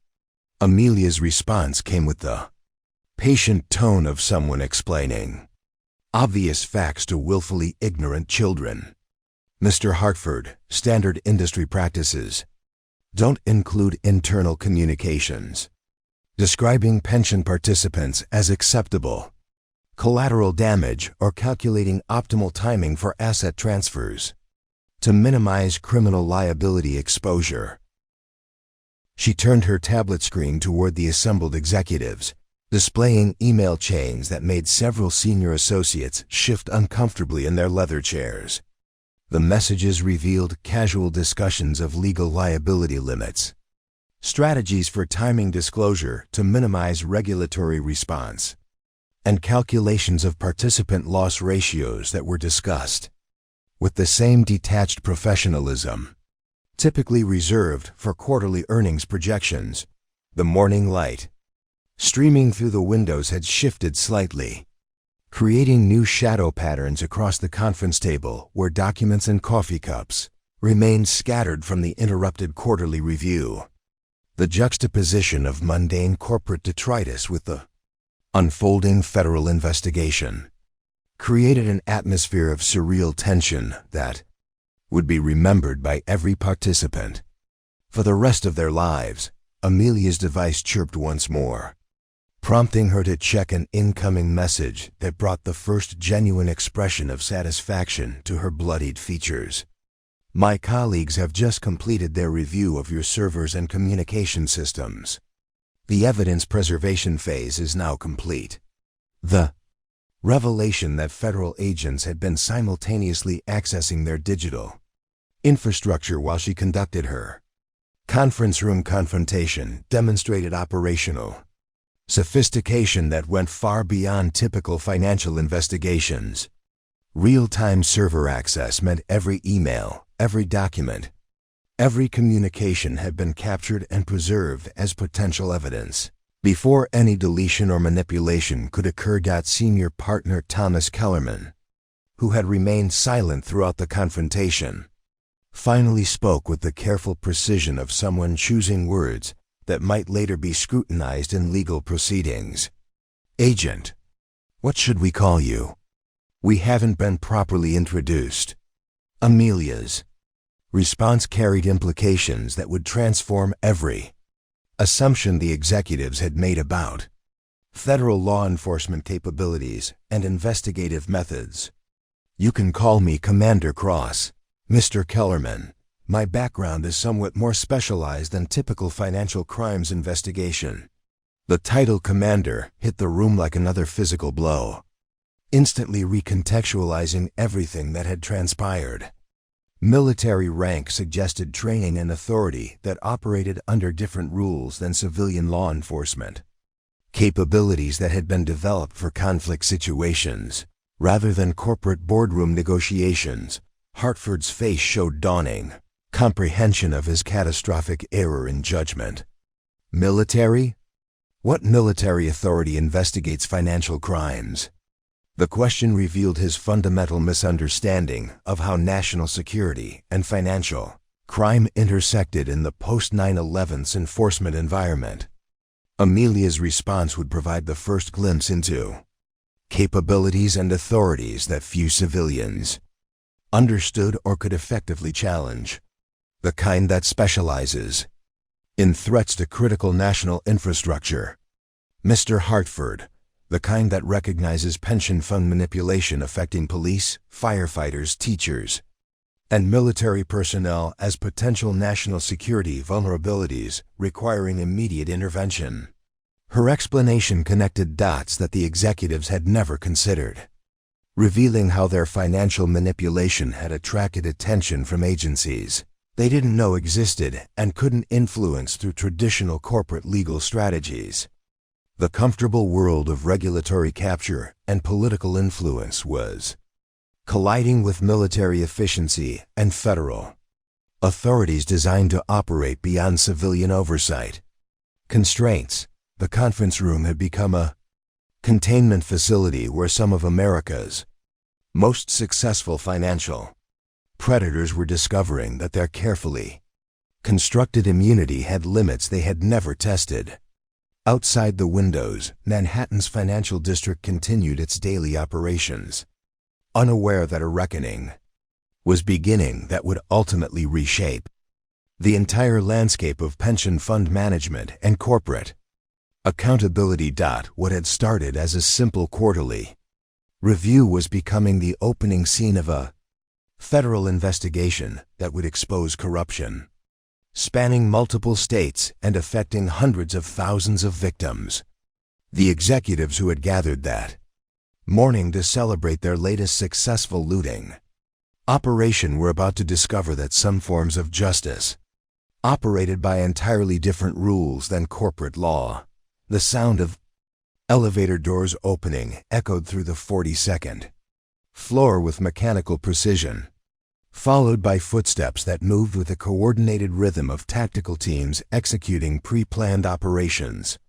Amelia's response came with the patient tone of someone explaining Obvious facts to willfully ignorant children. Mr. Hartford, standard industry practices. Don't include internal communications. Describing pension participants as acceptable. Collateral damage or calculating optimal timing for asset transfers. To minimize criminal liability exposure. She turned her tablet screen toward the assembled executives, displaying email chains that made several senior associates shift uncomfortably in their leather chairs. The messages revealed casual discussions of legal liability limits, strategies for timing disclosure to minimize regulatory response, and calculations of participant loss ratios that were discussed with the same detached professionalism typically reserved for quarterly earnings projections. The morning light streaming through the windows had shifted slightly, creating new shadow patterns across the conference table where documents and coffee cups remained scattered from the interrupted quarterly review. The juxtaposition of mundane corporate detritus with the unfolding federal investigation created an atmosphere of surreal tension that would be remembered by every participant for the rest of their lives. Amelia's device chirped once more, prompting her to check an incoming message that brought the first genuine expression of satisfaction to her bloodied features. My colleagues have just completed their review of your servers and communication systems. The evidence preservation phase is now complete. The revelation that federal agents had been simultaneously accessing their digital infrastructure while she conducted her conference room confrontation demonstrated operational sophistication that went far beyond typical financial investigations. Real-time server access meant every email, every document, every communication had been captured and preserved as potential evidence before any deletion or manipulation could occur. Senior partner Thomas Kellerman, who had remained silent throughout the confrontation, finally spoke with the careful precision of someone choosing words that might later be scrutinized in legal proceedings. Agent, what should we call you? We haven't been properly introduced. Amelia's response carried implications that would transform every assumption the executives had made about federal law enforcement capabilities and investigative methods. You can call me Commander Cross. Mr. Kellerman, my background is somewhat more specialized than typical financial crimes investigation. The title Commander hit the room like another physical blow, instantly recontextualizing everything that had transpired. Military rank suggested training and authority that operated under different rules than civilian law enforcement. Capabilities that had been developed for conflict situations, rather than corporate boardroom negotiations. Hartford's face showed dawning comprehension of his catastrophic error in judgment. Military? What military authority investigates financial crimes? The question revealed his fundamental misunderstanding of how national security and financial crime intersected in the post-9/11's enforcement environment. Amelia's response would provide the first glimpse into capabilities and authorities that few civilians understood or could effectively challenge. The kind that specializes in threats to critical national infrastructure. Mr. Hartford, the kind that recognizes pension fund manipulation affecting police, firefighters, teachers, and military personnel as potential national security vulnerabilities requiring immediate intervention. Her explanation connected dots that the executives had never considered, revealing how their financial manipulation had attracted attention from agencies they didn't know existed and couldn't influence through traditional corporate legal strategies. The comfortable world of regulatory capture and political influence was colliding with military efficiency and federal authorities designed to operate beyond civilian oversight constraints. The conference room had become a containment facility where some of America's most successful financial predators were discovering that their carefully constructed immunity had limits they had never tested. Outside the windows, Manhattan's financial district continued its daily operations, unaware that a reckoning was beginning that would ultimately reshape the entire landscape of pension fund management and corporate accountability. What had started as a simple quarterly review was becoming the opening scene of a federal investigation that would expose corruption, spanning multiple states and affecting hundreds of thousands of victims. The executives who had gathered that morning to celebrate their latest successful looting operation were about to discover that some forms of justice operated by entirely different rules than corporate law. The sound of elevator doors opening echoed through the 42nd floor with mechanical precision, followed by footsteps that moved with a coordinated rhythm of tactical teams executing pre-planned operations.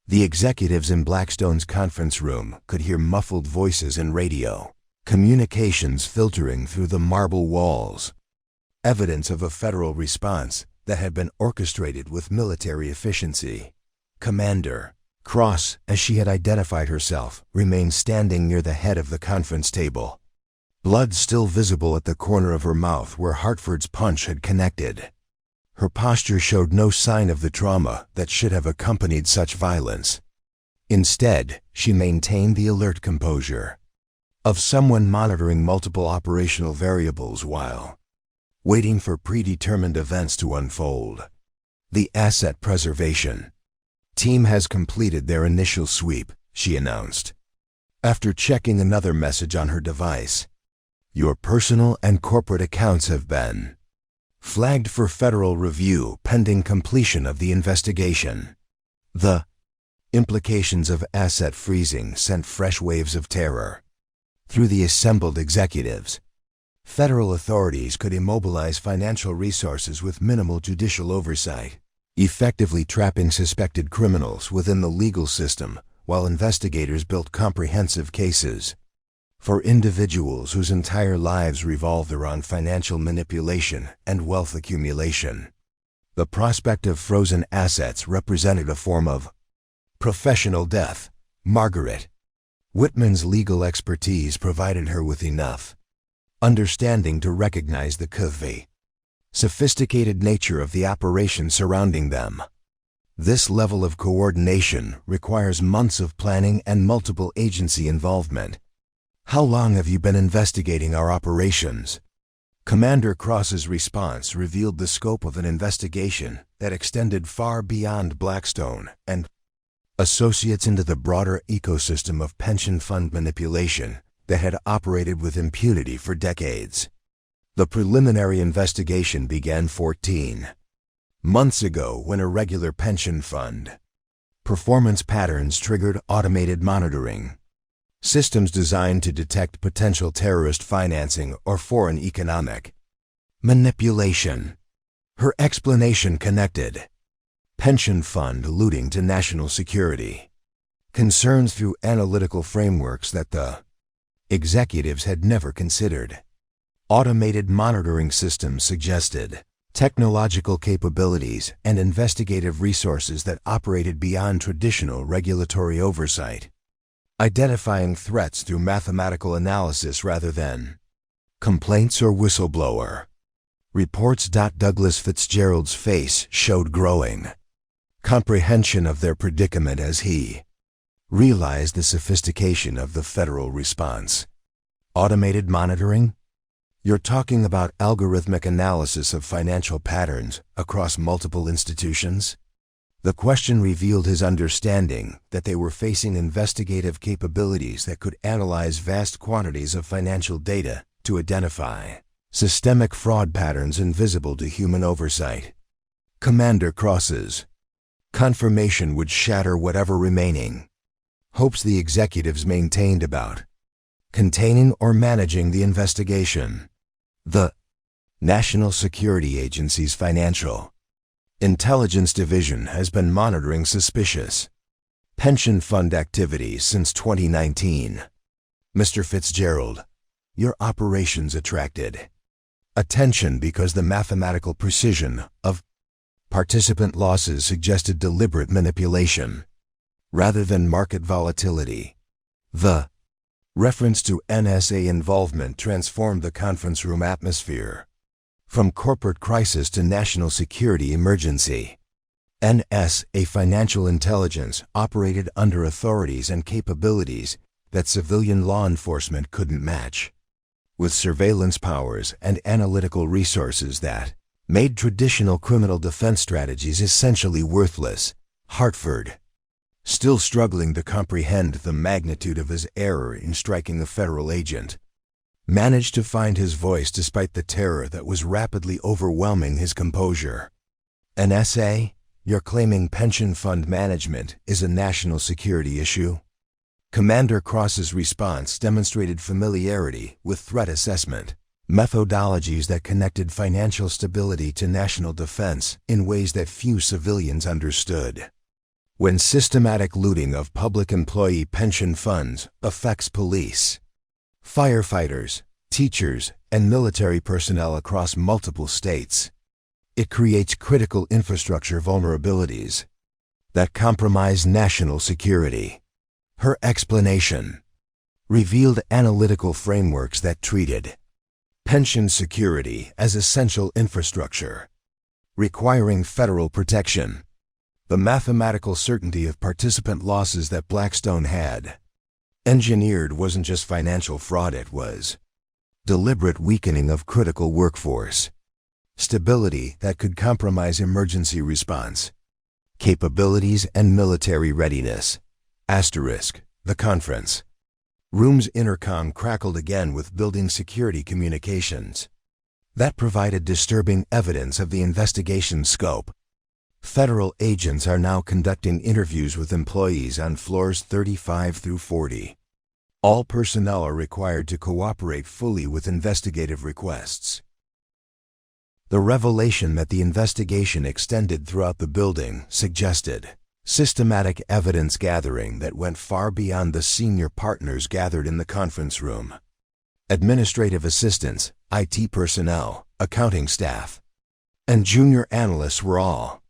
The executives in Blackstone's conference room could hear muffled voices and radio communications filtering through the marble walls, evidence of a federal response that had been orchestrated with military efficiency. Commander Cross, as she had identified herself, remained standing near the head of the conference table, blood still visible at the corner of her mouth where Hartford's punch had connected. Her posture showed no sign of the trauma that should have accompanied such violence. Instead, she maintained the alert composure of someone monitoring multiple operational variables while waiting for predetermined events to unfold. The asset preservation team has completed their initial sweep, she announced, after checking another message on her device. Your personal and corporate accounts have been flagged for federal review pending completion of the investigation. The implications of asset freezing sent fresh waves of terror through the assembled executives. Federal authorities could immobilize financial resources with minimal judicial oversight, effectively trapping suspected criminals within the legal system while investigators built comprehensive cases. For individuals whose entire lives revolved around financial manipulation and wealth accumulation, the prospect of frozen assets represented a form of professional death. Margaret Whitman's legal expertise provided her with enough understanding to recognize the sophisticated nature of the operation surrounding them. This level of coordination requires months of planning and multiple agency involvement. How long have you been investigating our operations? Commander Cross's response revealed the scope of an investigation that extended far beyond Blackstone and associates into the broader ecosystem of pension fund manipulation that had operated with impunity for decades. The preliminary investigation began 14 months ago when a regular pension fund performance patterns triggered automated monitoring systems designed to detect potential terrorist financing or foreign economic manipulation. Her explanation connected pension fund looting to national security concerns through analytical frameworks that the executives had never considered. Automated monitoring systems suggested technological capabilities and investigative resources that operated beyond traditional regulatory oversight, identifying threats through mathematical analysis rather than complaints or whistleblower reports. Douglas Fitzgerald's face showed growing comprehension of their predicament as he realized the sophistication of the federal response. Automated monitoring? You're talking about algorithmic analysis of financial patterns across multiple institutions? The question revealed his understanding that they were facing investigative capabilities that could analyze vast quantities of financial data to identify systemic fraud patterns invisible to human oversight. Commander Cross's confirmation would shatter whatever remaining hopes the executives maintained about containing or managing the investigation. The National Security Agency's Financial Intelligence Division has been monitoring suspicious pension fund activities since 2019. Mr. Fitzgerald, your operations attracted attention because the mathematical precision of participant losses suggested deliberate manipulation. rather than market volatility. The reference to NSA involvement transformed the conference room atmosphere. From corporate crisis to national security emergency. NSA financial intelligence operated under authorities and capabilities that civilian law enforcement couldn't match, with surveillance powers and analytical resources that made traditional criminal defense strategies essentially worthless. Hartford, still struggling to comprehend the magnitude of his error in striking a federal agent, managed to find his voice despite the terror that was rapidly overwhelming his composure. NSA, you're claiming pension fund management is a national security issue? Commander Cross's response demonstrated familiarity with threat assessment, methodologies that connected financial stability to national defense in ways that few civilians understood. When systematic looting of public employee pension funds affects police, firefighters, teachers, and military personnel across multiple states, it creates critical infrastructure vulnerabilities that compromise national security. Her explanation revealed analytical frameworks that treated pension security as essential infrastructure, requiring federal protection. The mathematical certainty of participant losses that Blackstone had engineered wasn't just financial fraud, it was deliberate weakening of critical workforce, stability that could compromise emergency response, capabilities and military readiness. The conference room's intercom crackled again with building security communications. That provided disturbing evidence of the investigation's scope. Federal agents are now conducting interviews with employees on floors 35 through 40. All personnel are required to cooperate fully with investigative requests. The revelation that the investigation extended throughout the building suggested systematic evidence gathering that went far beyond the senior partners gathered in the conference room. Administrative assistants, IT personnel, accounting staff, and junior analysts were all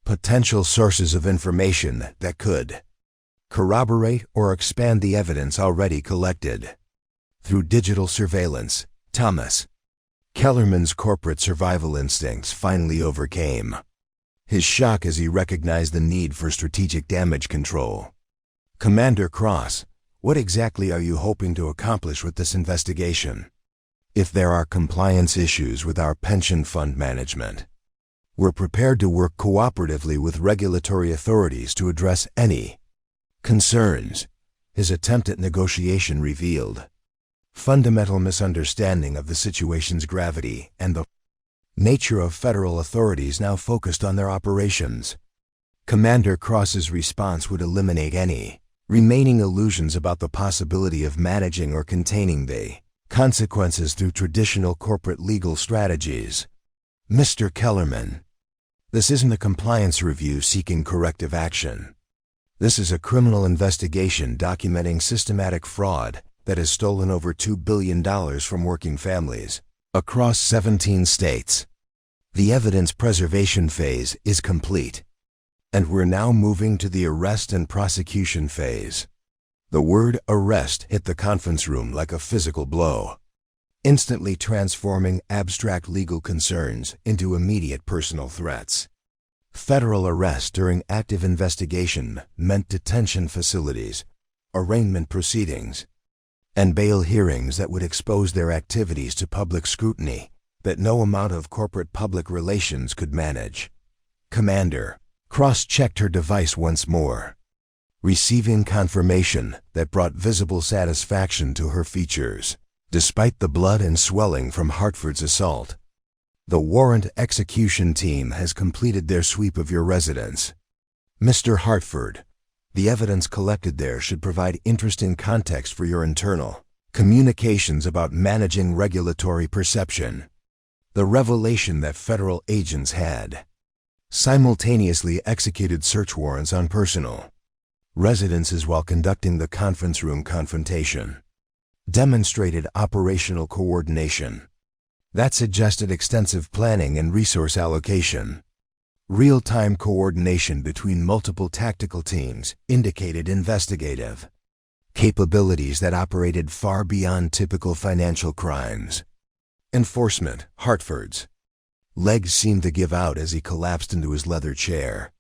potential sources of information that could corroborate or expand the evidence already collected. Through digital surveillance, Thomas Kellerman's corporate survival instincts finally overcame his shock as he recognized the need for strategic damage control. Commander Cross, what exactly are you hoping to accomplish with this investigation? If there are compliance issues with our pension fund management, we're prepared to work cooperatively with regulatory authorities to address any concerns. His attempt at negotiation revealed fundamental misunderstanding of the situation's gravity and the nature of federal authorities now focused on their operations. Commander Cross's response would eliminate any remaining illusions about the possibility of managing or containing the consequences through traditional corporate legal strategies. Mr. Kellerman, this isn't a compliance review seeking corrective action. This is a criminal investigation documenting systematic fraud that has stolen over $2 billion from working families across 17 states. The evidence preservation phase is complete, and we're now moving to the arrest and prosecution phase. The word arrest hit the conference room like a physical blow, instantly transforming abstract legal concerns into immediate personal threats. Federal arrest during active investigation meant detention facilities, arraignment proceedings, and bail hearings that would expose their activities to public scrutiny that no amount of corporate public relations could manage. Commander cross-checked her device once more, receiving confirmation that brought visible satisfaction to her features. Despite the blood and swelling from Hartford's assault, the warrant execution team has completed their sweep of your residence. Mr. Hartford, the evidence collected there should provide interesting context for your internal communications about managing regulatory perception. The revelation that federal agents had simultaneously executed search warrants on personal residences while conducting the conference room confrontation demonstrated operational coordination that suggested extensive planning and resource allocation. Real-time coordination between multiple tactical teams indicated investigative capabilities that operated far beyond typical financial crimes. Enforcement, Hartford's legs seemed to give out as he collapsed into his leather chair.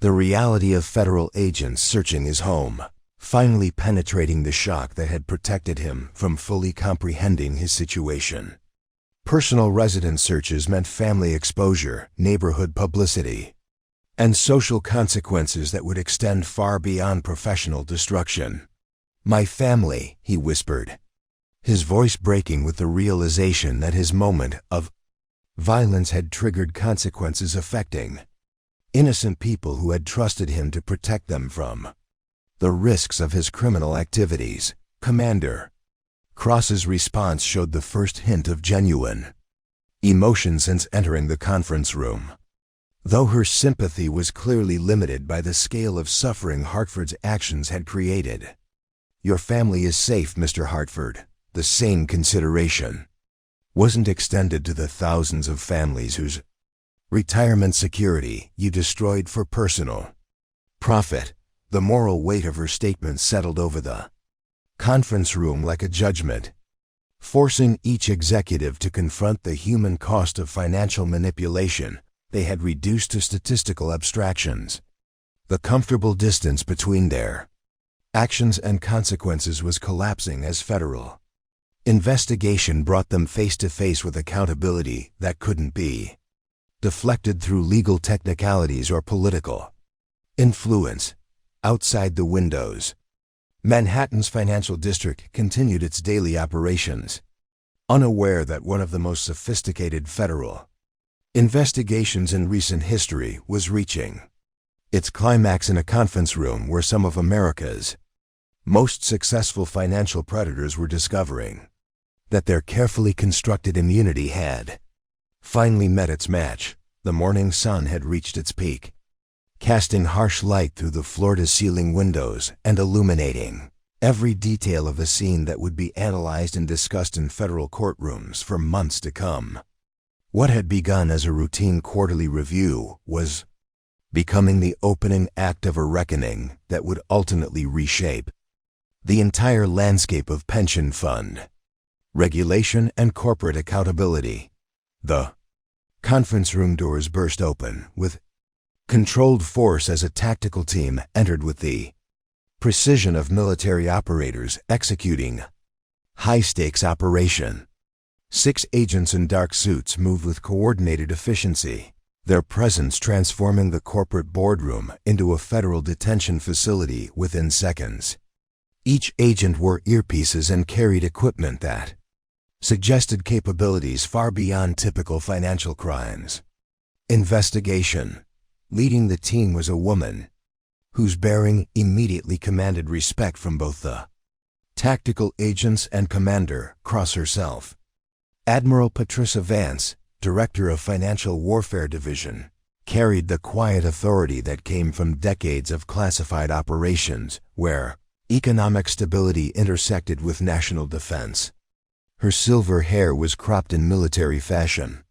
The reality of federal agents searching his home, finally penetrating the shock that had protected him from fully comprehending his situation. Personal residence searches meant family exposure, neighborhood publicity, and social consequences that would extend far beyond professional destruction. "My family," he whispered, his voice breaking with the realization that his moment of violence had triggered consequences affecting innocent people who had trusted him to protect them from the risks of his criminal activities. Commander Cross's response showed the first hint of genuine emotion since entering the conference room. Though her sympathy was clearly limited by the scale of suffering Hartford's actions had created. "Your family is safe, Mr. Hartford." The same consideration wasn't extended to the thousands of families whose retirement security you destroyed for personal profit. The moral weight of her statement settled over the conference room like a judgment, forcing each executive to confront the human cost of financial manipulation they had reduced to statistical abstractions. The comfortable distance between their actions and consequences was collapsing as federal investigation brought them face to face with accountability that couldn't be deflected through legal technicalities or political influence. Outside the windows, Manhattan's financial district continued its daily operations, unaware that one of the most sophisticated federal investigations in recent history was reaching its climax in a conference room where some of America's most successful financial predators were discovering that their carefully constructed immunity had finally met its match. The morning sun had reached its peak, casting harsh light through the floor-to-ceiling windows and illuminating every detail of a scene that would be analyzed and discussed in federal courtrooms for months to come. What had begun as a routine quarterly review was becoming the opening act of a reckoning that would ultimately reshape the entire landscape of pension fund regulation and corporate accountability. The conference room doors burst open with controlled force as a tactical team entered with the precision of military operators executing high-stakes operation. 6 agents in dark suits moved with coordinated efficiency, their presence transforming the corporate boardroom into a federal detention facility within seconds. Each agent wore earpieces and carried equipment that suggested capabilities far beyond typical financial crimes. Investigation. Leading the team was a woman whose bearing immediately commanded respect from both the tactical agents and Commander Cross herself. Admiral Patricia Vance, Director of Financial Warfare Division, carried the quiet authority that came from decades of classified operations where economic stability intersected with national defense. Her silver hair was cropped in military fashion,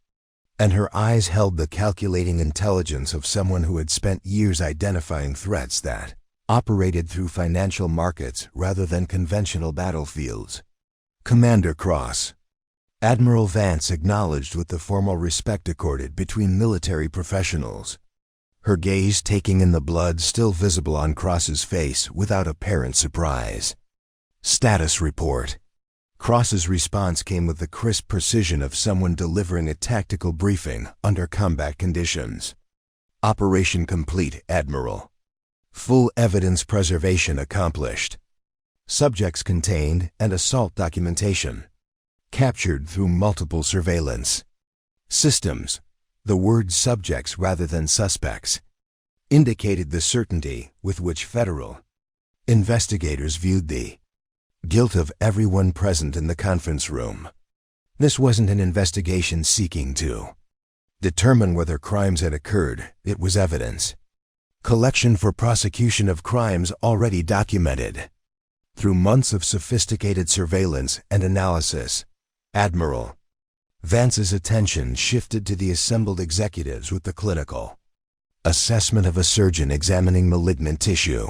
and her eyes held the calculating intelligence of someone who had spent years identifying threats that operated through financial markets rather than conventional battlefields. Commander Cross. Admiral Vance acknowledged with the formal respect accorded between military professionals, her gaze taking in the blood still visible on Cross's face without apparent surprise. Status report. Cross's response came with the crisp precision of someone delivering a tactical briefing under combat conditions. Operation complete, Admiral. Full evidence preservation accomplished. Subjects contained and assault documentation captured through multiple surveillance systems. The word subjects rather than suspects indicated the certainty with which federal investigators viewed the guilt of everyone present in the conference room. This wasn't an investigation seeking to determine whether crimes had occurred. It was evidence collection for prosecution of crimes already documented. Through months of sophisticated surveillance and analysis, Admiral Vance's attention shifted to the assembled executives with the clinical Assessment of a surgeon examining malignant tissue.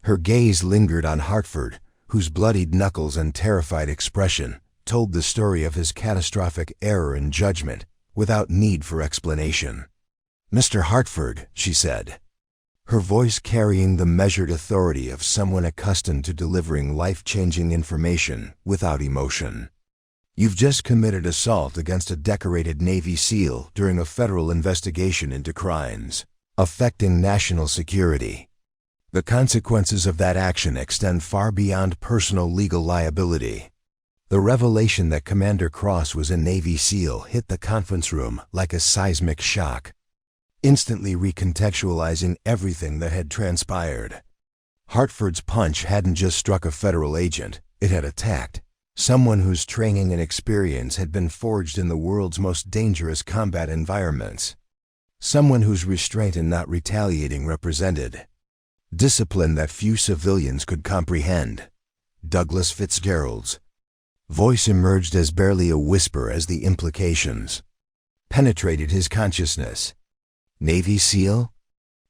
Her gaze lingered on Hartford, whose bloodied knuckles and terrified expression told the story of his catastrophic error in judgment without need for explanation. "Mr. Hartford," she said, her voice carrying the measured authority of someone accustomed to delivering life-changing information without emotion. "You've just committed assault against a decorated Navy SEAL during a federal investigation into crimes affecting national security. The consequences of that action extend far beyond personal legal liability." The revelation that Commander Cross was a Navy SEAL hit the conference room like a seismic shock, instantly recontextualizing everything that had transpired. Hartford's punch hadn't just struck a federal agent, it had attacked someone whose training and experience had been forged in the world's most dangerous combat environments. Someone whose restraint in not retaliating represented discipline that few civilians could comprehend. Douglas Fitzgerald's voice emerged as barely a whisper as the implications penetrated his consciousness. "Navy SEAL?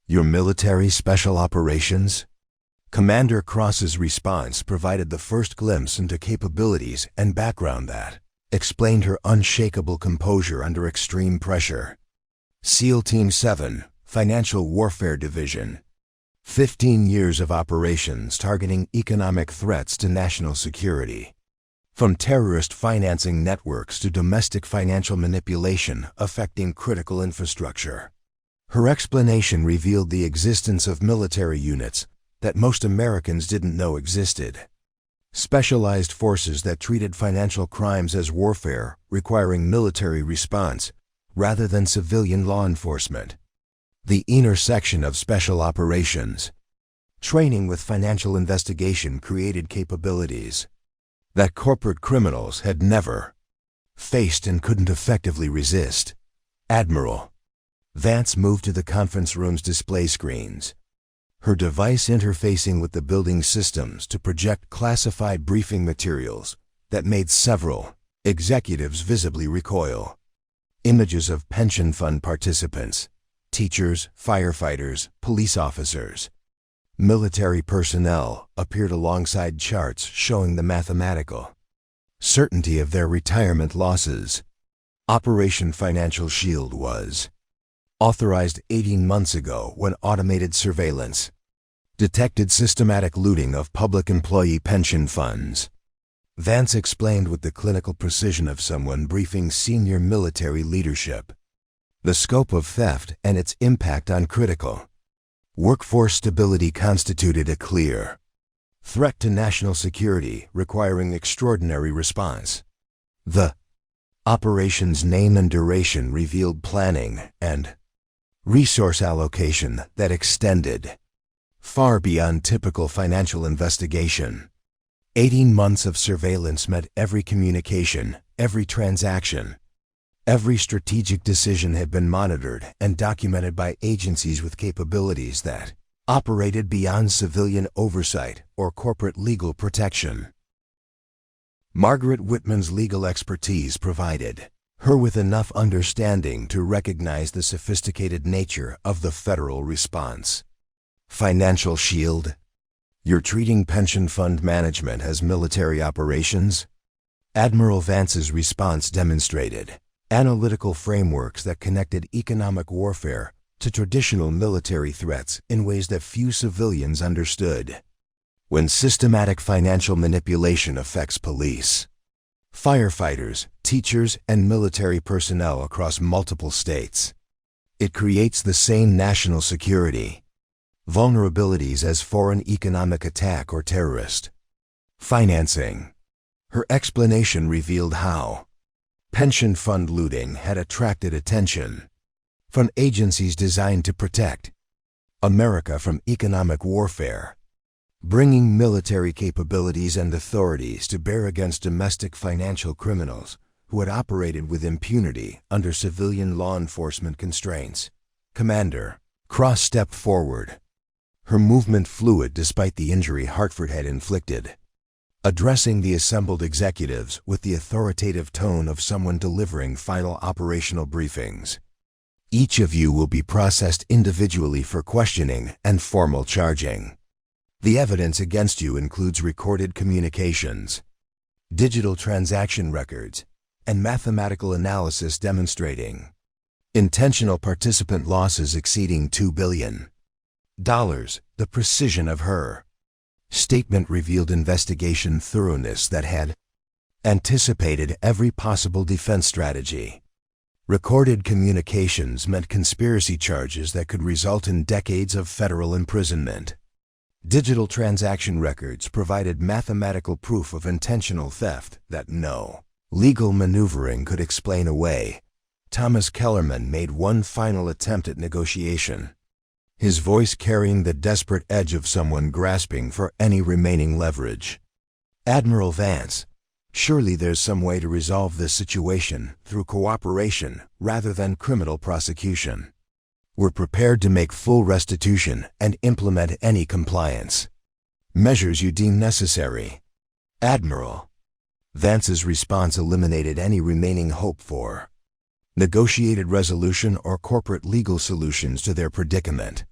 Your military special operations?" Commander Cross's response provided the first glimpse into capabilities and background that explained her unshakable composure under extreme pressure. "SEAL Team 7, Financial Warfare Division. 15 years of operations targeting economic threats to national security. From terrorist financing networks to domestic financial manipulation affecting critical infrastructure." Her explanation revealed the existence of military units that most Americans didn't know existed. Specialized forces that treated financial crimes as warfare, requiring military response rather than civilian law enforcement. The intersection of special operations, training with financial investigation created capabilities that corporate criminals had never faced and couldn't effectively resist. "Admiral." Vance moved to the conference room's display screens, her device interfacing with the building's systems to project classified briefing materials that made several executives visibly recoil. Images of pension fund participants, teachers, firefighters, police officers, military personnel appeared alongside charts showing the mathematical certainty of their retirement losses. Operation Financial Shield was authorized 18 months ago when automated surveillance detected systematic looting of public employee pension funds. Vance explained with the clinical precision of someone briefing senior military leadership the scope of theft and its impact on critical workforce stability constituted a clear threat to national security requiring extraordinary response. The operation's name and duration revealed planning and resource allocation that extended far beyond typical financial investigation. 18 months of surveillance meant every communication, every transaction, every strategic decision had been monitored and documented by agencies with capabilities that operated beyond civilian oversight or corporate legal protection. Margaret Whitman's legal expertise provided her with enough understanding to recognize the sophisticated nature of the federal response. "Financial Shield? You're treating pension fund management as military operations?" Admiral Vance's response demonstrated analytical frameworks that connected economic warfare to traditional military threats in ways that few civilians understood. When systematic financial manipulation affects police, firefighters, teachers, and military personnel across multiple states, it creates the same national security vulnerabilities as foreign economic attack or terrorist financing. Her explanation revealed how pension fund looting had attracted attention from agencies designed to protect America from economic warfare, bringing military capabilities and authorities to bear against domestic financial criminals who had operated with impunity under civilian law enforcement constraints. Commander Cross stepped forward, her movement fluid despite the injury Hartford had inflicted, addressing the assembled executives with the authoritative tone of someone delivering final operational briefings. Each of you will be processed individually for questioning and formal charging. The evidence against you includes recorded communications, digital transaction records, and mathematical analysis demonstrating intentional participant losses exceeding $2 billion. The precision of her statement revealed investigation thoroughness that had anticipated every possible defense strategy. Recorded communications meant conspiracy charges that could result in decades of federal imprisonment. Digital transaction records provided mathematical proof of intentional theft that no legal maneuvering could explain away. Thomas Kellerman made one final attempt at negotiation, his voice carrying the desperate edge of someone grasping for any remaining leverage. "Admiral Vance, surely there's some way to resolve this situation through cooperation rather than criminal prosecution. We're prepared to make full restitution and implement any compliance measures you deem necessary, Admiral." Vance's response eliminated any remaining hope for negotiated resolution or corporate legal solutions to their predicament.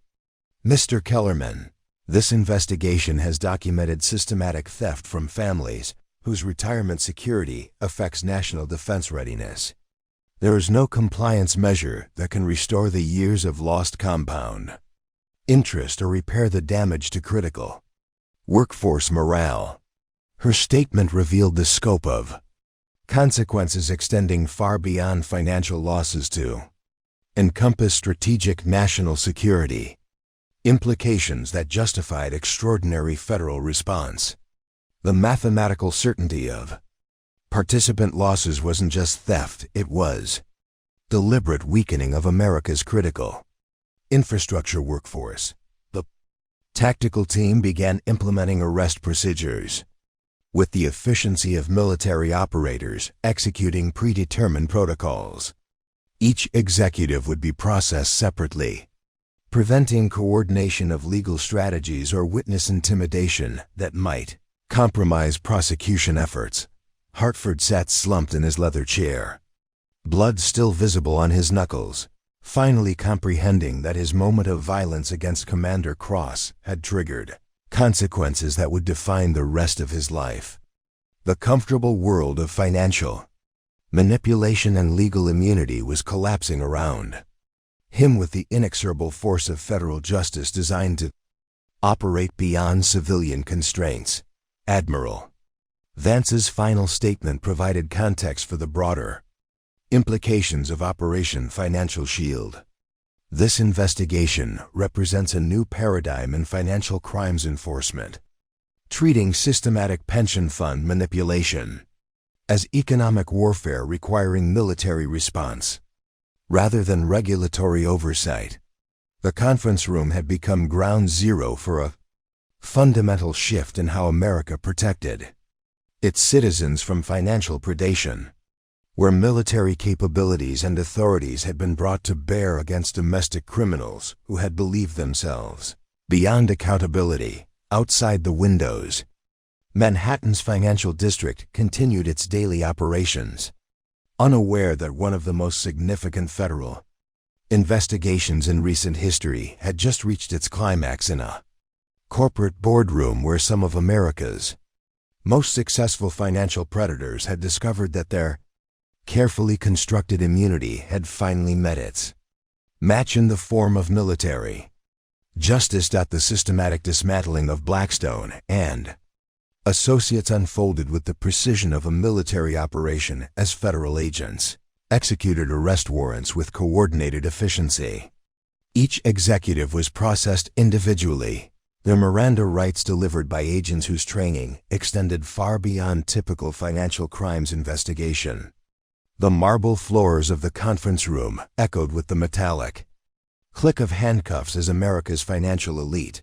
"Mr. Kellerman, this investigation has documented systematic theft from families whose retirement security affects national defense readiness. There is no compliance measure that can restore the years of lost compound interest or repair the damage to critical workforce morale." Her statement revealed the scope of consequences extending far beyond financial losses to encompass strategic national security, implications that justified extraordinary federal response. The mathematical certainty of participant losses wasn't just theft, it was deliberate weakening of America's critical infrastructure workforce. The tactical team began implementing arrest procedures with the efficiency of military operators executing predetermined protocols. Each executive would be processed separately, preventing coordination of legal strategies or witness intimidation that might compromise prosecution efforts. Hartford sat slumped in his leather chair, blood still visible on his knuckles, finally comprehending that his moment of violence against Commander Cross had triggered consequences that would define the rest of his life. The comfortable world of financial manipulation and legal immunity was collapsing around him with the inexorable force of federal justice designed to operate beyond civilian constraints. Admiral Vance's final statement provided context for the broader implications of Operation Financial Shield. This investigation represents a new paradigm in financial crimes enforcement, treating systematic pension fund manipulation as economic warfare requiring military response rather than regulatory oversight. The conference room had become ground zero for a fundamental shift in how America protected its citizens from financial predation, where military capabilities and authorities had been brought to bear against domestic criminals who had believed themselves beyond accountability. Outside the windows, Manhattan's financial district continued its daily operations, unaware that one of the most significant federal investigations in recent history had just reached its climax in a corporate boardroom where some of America's most successful financial predators had discovered that their carefully constructed immunity had finally met its match in the form of military justice. The systematic dismantling of Blackstone and associates unfolded with the precision of a military operation as federal agents executed arrest warrants with coordinated efficiency. Each executive was processed individually, their Miranda rights delivered by agents whose training extended far beyond typical financial crimes investigation. The marble floors of the conference room echoed with the metallic click of handcuffs as America's financial elite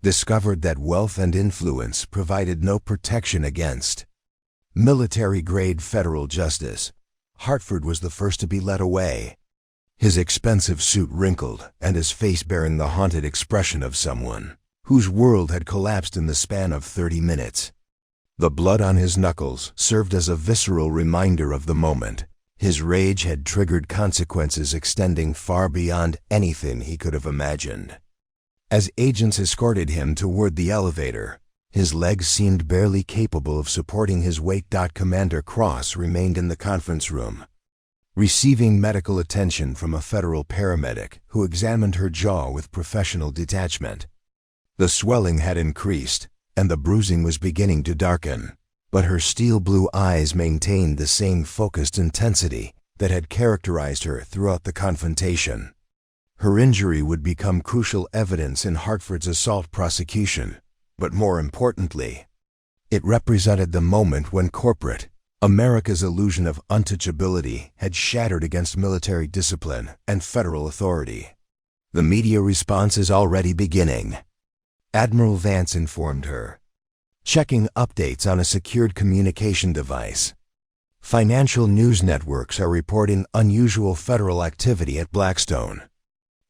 discovered that wealth and influence provided no protection against military-grade federal justice. Hartford was the first to be led away, his expensive suit wrinkled and his face bearing the haunted expression of someone whose world had collapsed in the span of 30 minutes. The blood on his knuckles served as a visceral reminder of the moment His rage had triggered consequences extending far beyond anything he could have imagined. As agents escorted him toward the elevator, his legs seemed barely capable of supporting his weight. Commander Cross remained in the conference room, receiving medical attention from a federal paramedic who examined her jaw with professional detachment. The swelling had increased, and the bruising was beginning to darken, but her steel blue eyes maintained the same focused intensity that had characterized her throughout the confrontation. Her injury would become crucial evidence in Hartford's assault prosecution, but more importantly, it represented the moment when corporate America's illusion of untouchability had shattered against military discipline and federal authority. The media response is already beginning, Admiral Vance informed her, checking updates on a secured communication device. Financial news networks are reporting unusual federal activity at Blackstone,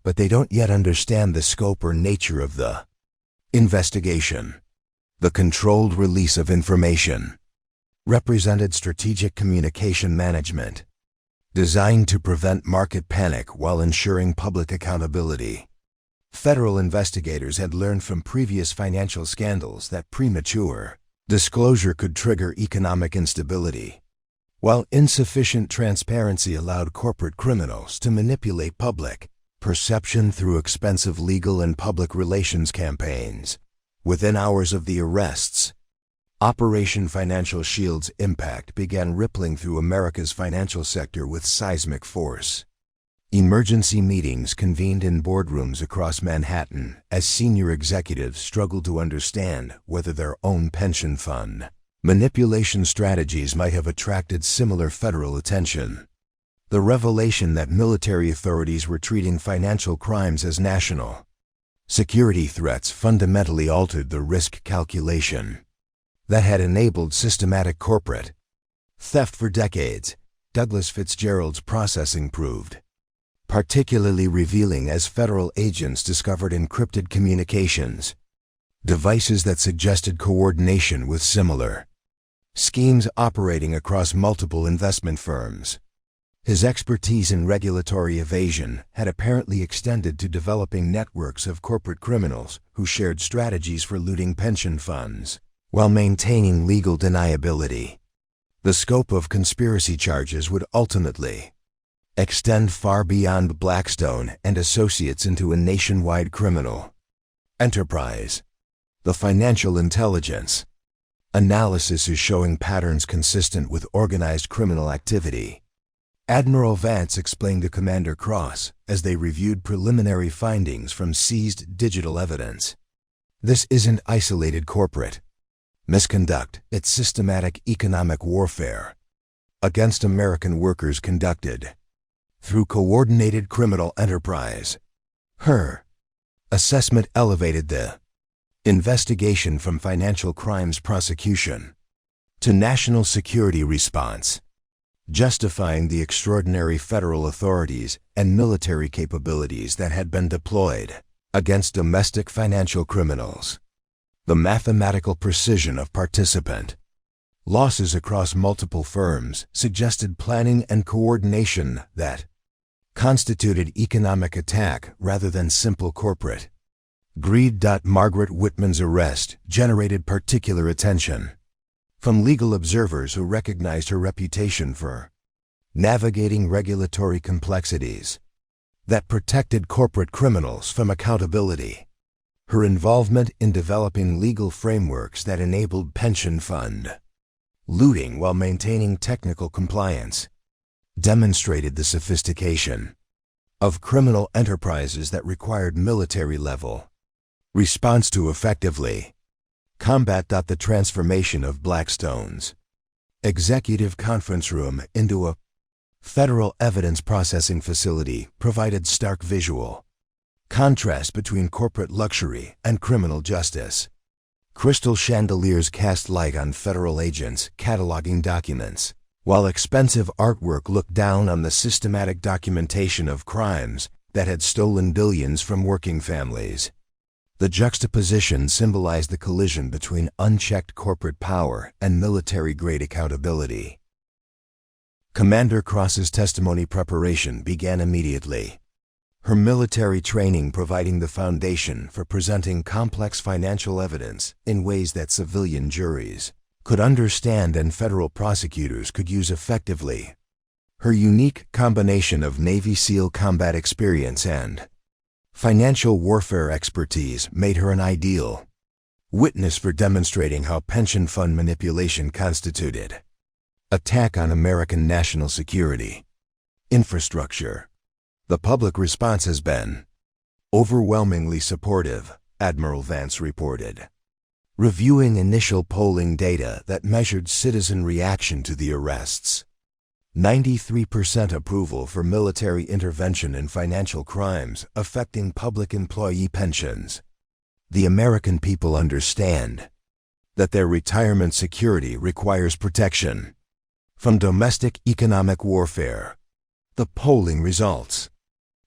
but they don't yet understand the scope or nature of the investigation. The controlled release of information represented strategic communication management, designed to prevent market panic while ensuring public accountability. Federal investigators had learned from previous financial scandals that premature disclosure could trigger economic instability, while insufficient transparency allowed corporate criminals to manipulate public perception through expensive legal and public relations campaigns. Within hours of the arrests, Operation Financial Shield's impact began rippling through America's financial sector with seismic force. Emergency meetings convened in boardrooms across Manhattan as senior executives struggled to understand whether their own pension fund manipulation strategies might have attracted similar federal attention. The revelation that military authorities were treating financial crimes as national security threats fundamentally altered the risk calculation that had enabled systematic corporate theft for decades. Douglas Fitzgerald's processing proved particularly revealing as federal agents discovered encrypted communications, devices that suggested coordination with similar schemes operating across multiple investment firms. His expertise in regulatory evasion had apparently extended to developing networks of corporate criminals who shared strategies for looting pension funds while maintaining legal deniability. The scope of conspiracy charges would ultimately extend far beyond Blackstone and associates into a nationwide criminal enterprise. The financial intelligence analysis is showing patterns consistent with organized criminal activity, Admiral Vance explained to Commander Cross as they reviewed preliminary findings from seized digital evidence. This isn't isolated corporate misconduct, it's systematic economic warfare against American workers conducted through coordinated criminal enterprise. Her assessment elevated the investigation from financial crimes prosecution to national security response, justifying the extraordinary federal authorities and military capabilities that had been deployed against domestic financial criminals. The mathematical precision of participant losses across multiple firms suggested planning and coordination that constituted economic attack rather than simple corporate greed. Margaret Whitman's arrest generated particular attention from legal observers who recognized her reputation for navigating regulatory complexities that protected corporate criminals from accountability. Her involvement in developing legal frameworks that enabled pension fund looting while maintaining technical compliance demonstrated the sophistication of criminal enterprises that required military-level response to effectively combat. The transformation of Blackstone's executive conference room into a federal evidence processing facility provided stark visual contrast between corporate luxury and criminal justice. Crystal chandeliers cast light on federal agents cataloging documents, while expensive artwork looked down on the systematic documentation of crimes that had stolen billions from working families. The juxtaposition symbolized the collision between unchecked corporate power and military-grade accountability. Commander Cross's testimony preparation began immediately. Her military training providing the foundation for presenting complex financial evidence in ways that civilian juries could understand and federal prosecutors could use effectively. Her unique combination of Navy SEAL combat experience and financial warfare expertise made her an ideal witness for demonstrating how pension fund manipulation constituted attack on American national security infrastructure. The public response has been overwhelmingly supportive, Admiral Vance reported. Reviewing initial polling data that measured citizen reaction to the arrests, 93% approval for military intervention in financial crimes affecting public employee pensions. The American people understand that their retirement security requires protection from domestic economic warfare. The polling results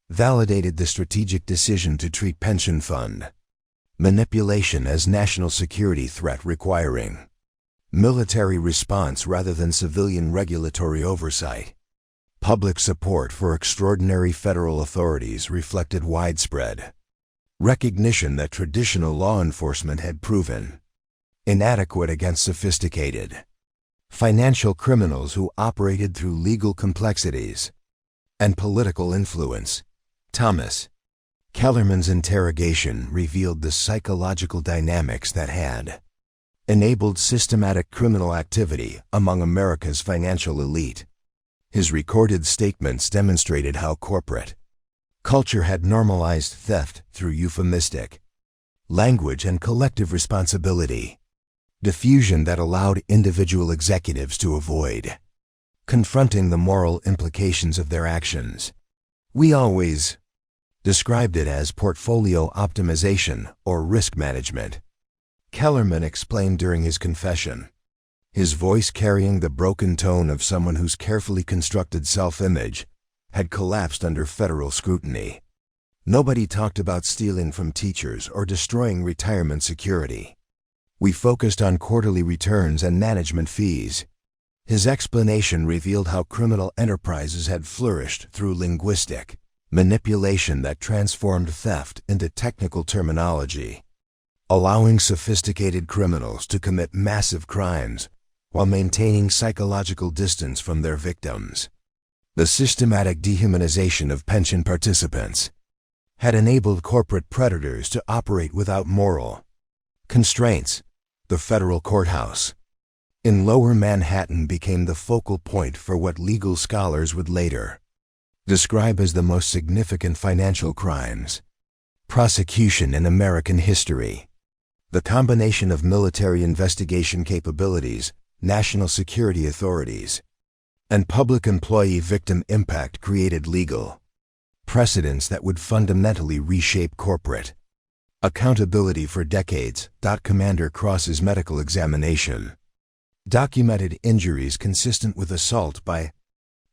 validated the strategic decision to treat pension fund manipulation as national security threat requiring military response rather than civilian regulatory oversight. Public support for extraordinary federal authorities reflected widespread recognition that traditional law enforcement had proven inadequate against sophisticated financial criminals who operated through legal complexities and political influence. Thomas Kellerman's interrogation revealed the psychological dynamics that had enabled systematic criminal activity among America's financial elite. His recorded statements demonstrated how corporate culture had normalized theft through euphemistic language and collective responsibility, diffusion that allowed individual executives to avoid confronting the moral implications of their actions. We always described it as portfolio optimization or risk management, Kellerman explained during his confession, his voice carrying the broken tone of someone whose carefully constructed self-image had collapsed under federal scrutiny. Nobody talked about stealing from teachers or destroying retirement security. We focused on quarterly returns and management fees. His explanation revealed how criminal enterprises had flourished through linguistic manipulation that transformed theft into technical terminology, allowing sophisticated criminals to commit massive crimes while maintaining psychological distance from their victims. The systematic dehumanization of pension participants had enabled corporate predators to operate without moral constraints. The federal courthouse in Lower Manhattan became the focal point for what legal scholars would later describe as the most significant financial crimes prosecution in American history. The combination of military investigation capabilities, national security authorities, and public employee victim impact created legal precedents that would fundamentally reshape corporate accountability for decades. Commander Cross's medical examination documented injuries consistent with assault by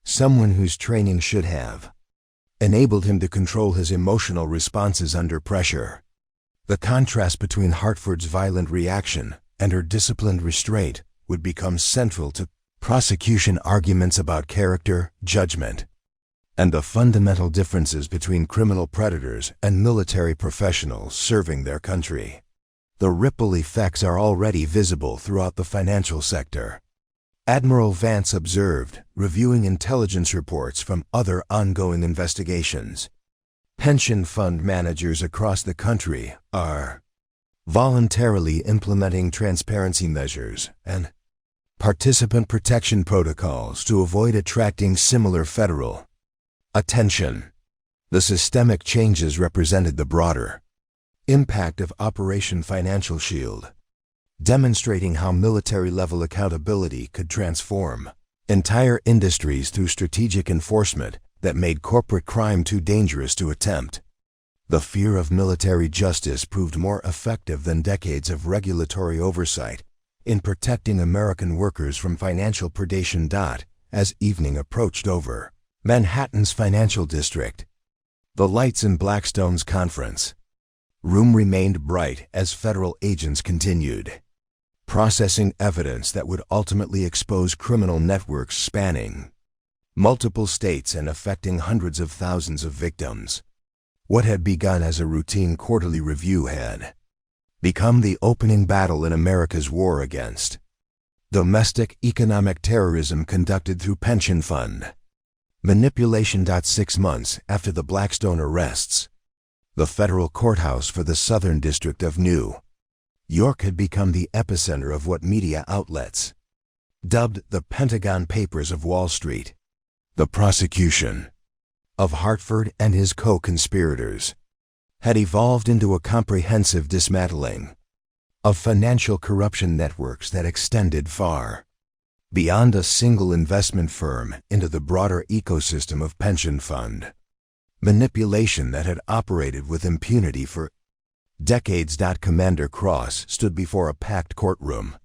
someone whose training should have enabled him to control his emotional responses under pressure. The contrast between Hartford's violent reaction and her disciplined restraint would become central to prosecution arguments about character, judgment, and the fundamental differences between criminal predators and military professionals serving their country. The ripple effects are already visible throughout the financial sector. Admiral Vance observed, reviewing intelligence reports from other ongoing investigations. Pension fund managers across the country are voluntarily implementing transparency measures and participant protection protocols to avoid attracting similar federal attention. The systemic changes represented the broader impact of Operation Financial Shield, demonstrating how military-level accountability could transform entire industries through strategic enforcement that made corporate crime too dangerous to attempt. The fear of military justice proved more effective than decades of regulatory oversight in protecting American workers from financial predation. As evening approached over Manhattan's financial district, the lights in Blackstone's conference room remained bright as federal agents continued processing evidence that would ultimately expose criminal networks spanning multiple states and affecting hundreds of thousands of victims. What had begun as a routine quarterly review had become the opening battle in America's war against domestic economic terrorism conducted through pension fund manipulation. 6 months after the Blackstone arrests, the federal courthouse for the Southern District of New York had become the epicenter of what media outlets dubbed the Pentagon Papers of Wall Street. The prosecution of Hartford and his co-conspirators had evolved into a comprehensive dismantling of financial corruption networks that extended far beyond a single investment firm into the broader ecosystem of pension fund manipulation that had operated with impunity for decades. Commander Cross stood before a packed courtroom,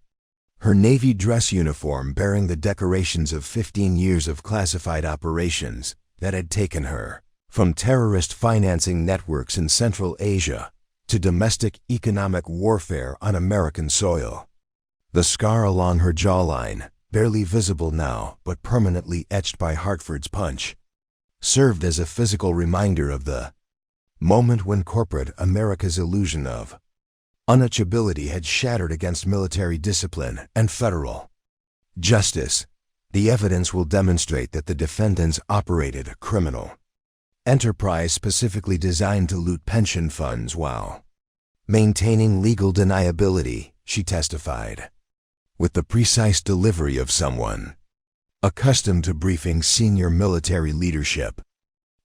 her Navy dress uniform bearing the decorations of 15 years of classified operations that had taken her from terrorist financing networks in Central Asia to domestic economic warfare on American soil. The scar along her jawline, barely visible now but permanently etched by Hartford's punch, served as a physical reminder of the moment when corporate America's illusion of untouchability had shattered against military discipline and federal justice. The evidence will demonstrate that the defendants operated a criminal enterprise specifically designed to loot pension funds while maintaining legal deniability, she testified, with the precise delivery of someone accustomed to briefing senior military leadership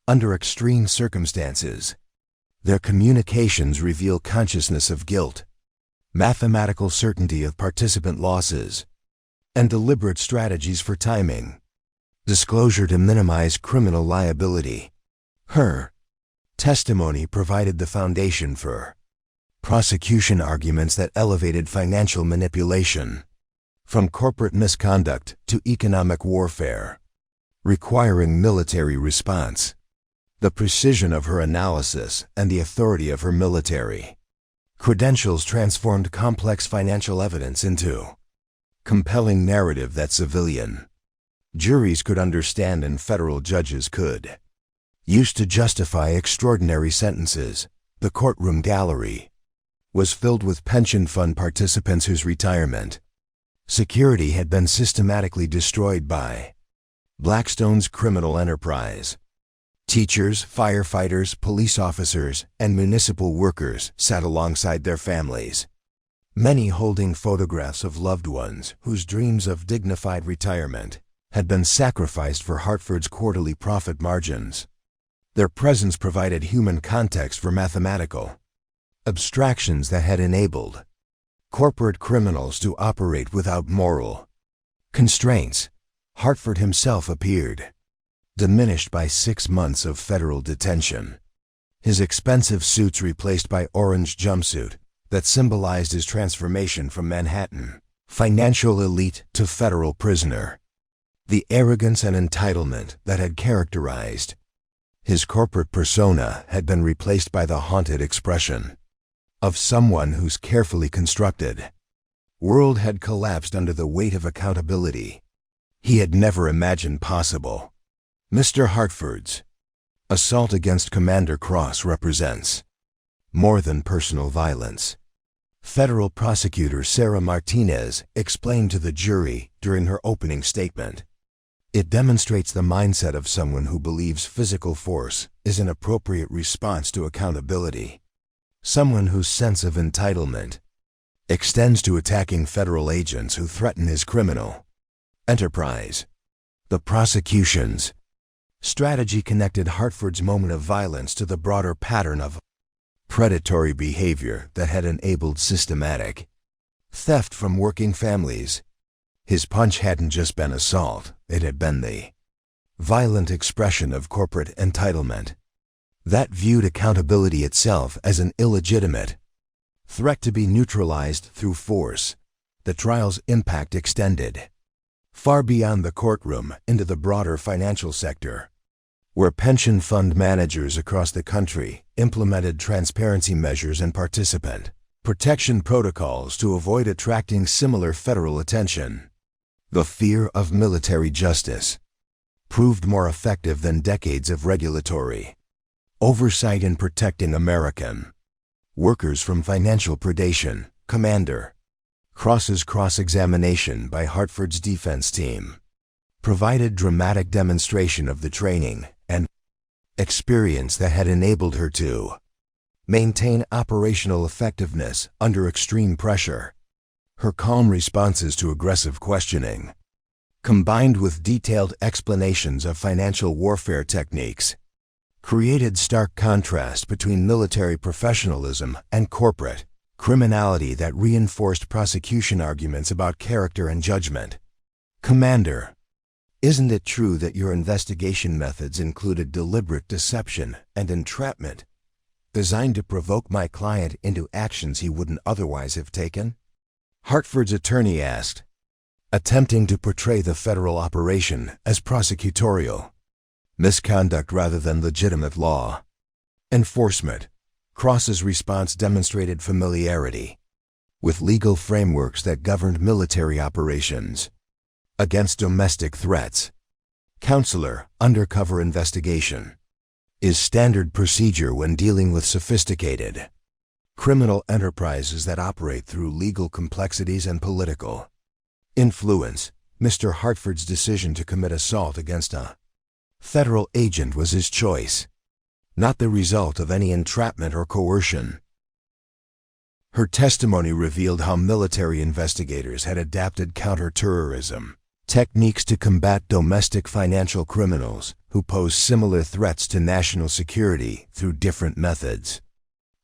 under extreme circumstances. Their communications reveal consciousness of guilt, mathematical certainty of participant losses, and deliberate strategies for timing disclosure to minimize criminal liability. Her testimony provided the foundation for prosecution arguments that elevated financial manipulation from corporate misconduct to economic warfare, requiring military response. The precision of her analysis and the authority of her military credentials transformed complex financial evidence into compelling narrative that civilian juries could understand and federal judges could use to justify extraordinary sentences. The courtroom gallery was filled with pension fund participants whose retirement security had been systematically destroyed by Blackstone's criminal enterprise. Teachers, firefighters, police officers, and municipal workers sat alongside their families, many holding photographs of loved ones whose dreams of dignified retirement had been sacrificed for Hartford's quarterly profit margins. Their presence provided human context for mathematical abstractions that had enabled corporate criminals to operate without moral constraints. Hartford himself appeared diminished by 6 months of federal detention, his expensive suits replaced by orange jumpsuit that symbolized his transformation from Manhattan financial elite to federal prisoner. The arrogance and entitlement that had characterized his corporate persona had been replaced by the haunted expression of someone whose carefully constructed world had collapsed under the weight of accountability he had never imagined possible. Mr. Hartford's assault against Commander Cross represents more than personal violence. Federal prosecutor Sarah Martinez explained to the jury during her opening statement. It demonstrates the mindset of someone who believes physical force is an appropriate response to accountability, someone whose sense of entitlement extends to attacking federal agents who threaten his criminal enterprise. The prosecution's strategy connected Hartford's moment of violence to the broader pattern of predatory behavior that had enabled systematic theft from working families. His punch hadn't just been assault, it had been the violent expression of corporate entitlement that viewed accountability itself as an illegitimate threat to be neutralized through force. The trial's impact extended far beyond the courtroom into the broader financial sector, where pension fund managers across the country implemented transparency measures and participant protection protocols to avoid attracting similar federal attention. The fear of military justice proved more effective than decades of regulatory oversight in protecting American workers from financial predation. Commander Cross's cross-examination by Hartford's defense team provided dramatic demonstration of the training and experience that had enabled her to maintain operational effectiveness under extreme pressure. Her calm responses to aggressive questioning, combined with detailed explanations of financial warfare techniques, created stark contrast between military professionalism and corporate criminality that reinforced prosecution arguments about character and judgment. Commander, isn't it true that your investigation methods included deliberate deception and entrapment, designed to provoke my client into actions he wouldn't otherwise have taken? Hartford's attorney asked, attempting to portray the federal operation as prosecutorial misconduct rather than legitimate law enforcement. Cross's response demonstrated familiarity with legal frameworks that governed military operations against domestic threats. Counselor, undercover investigation is standard procedure when dealing with sophisticated criminal enterprises that operate through legal complexities and political influence. Mr. Hartford's decision to commit assault against a federal agent was his choice, not the result of any entrapment or coercion. Her testimony revealed how military investigators had adapted counterterrorism techniques to combat domestic financial criminals who pose similar threats to national security through different methods.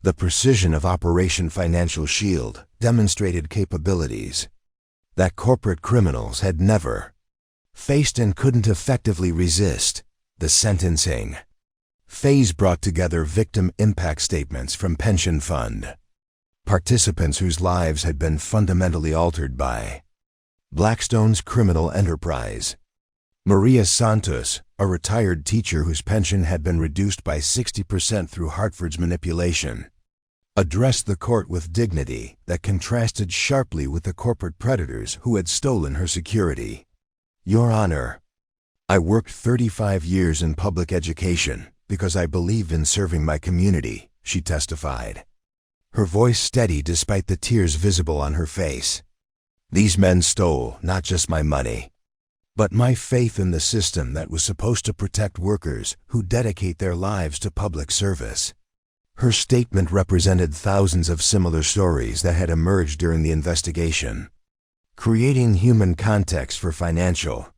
The precision of Operation Financial Shield demonstrated capabilities that corporate criminals had never faced and couldn't effectively resist. The sentencing phase brought together victim impact statements from pension fund participants whose lives had been fundamentally altered by Blackstone's criminal enterprise. Maria Santos, a retired teacher whose pension had been reduced by 60% through Hartford's manipulation, addressed the court with dignity that contrasted sharply with the corporate predators who had stolen her security. Your Honor, I worked 35 years in public education because I believed in serving my community, she testified, her voice steady despite the tears visible on her face. These men stole not just my money, but my faith in the system that was supposed to protect workers who dedicate their lives to public service. Her statement represented thousands of similar stories that had emerged during the investigation, creating human context for financial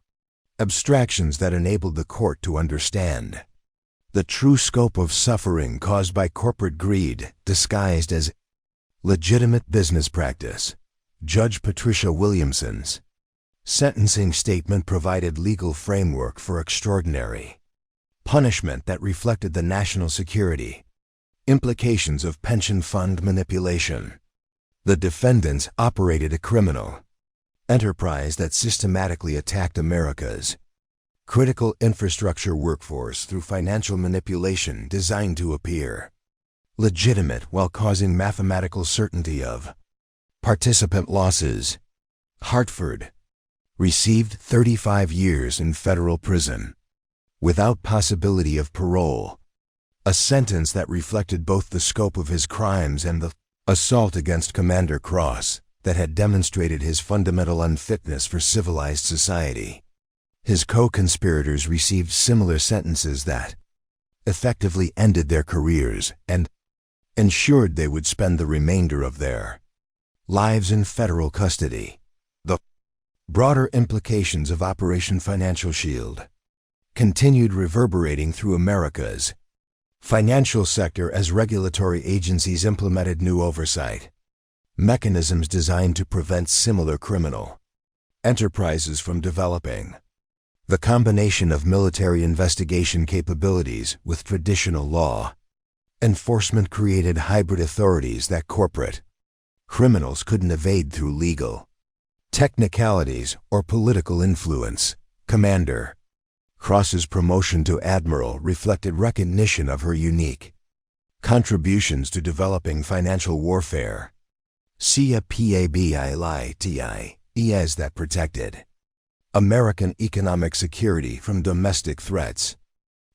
abstractions that enabled the court to understand the true scope of suffering caused by corporate greed disguised as legitimate business practice. Judge Patricia Williamson's sentencing statement provided legal framework for extraordinary punishment that reflected the national security implications of pension fund manipulation. The defendants operated a criminal enterprise that systematically attacked America's critical infrastructure workforce through financial manipulation designed to appear legitimate while causing mathematical certainty of participant losses. Hartford received 35 years in federal prison without possibility of parole, a sentence that reflected both the scope of his crimes and the assault against Commander Cross that had demonstrated his fundamental unfitness for civilized society. His co-conspirators received similar sentences that effectively ended their careers and ensured they would spend the remainder of their lives in federal custody. The broader implications of Operation Financial Shield continued reverberating through America's financial sector as regulatory agencies implemented new oversight mechanisms designed to prevent similar criminal enterprises from developing. The combination of military investigation capabilities with traditional law enforcement created hybrid authorities that corporate criminals couldn't evade through legal technicalities or political influence. Commander Cross's promotion to admiral reflected recognition of her unique contributions to developing financial warfare. See a PABILITIES that protected American economic security from domestic threats.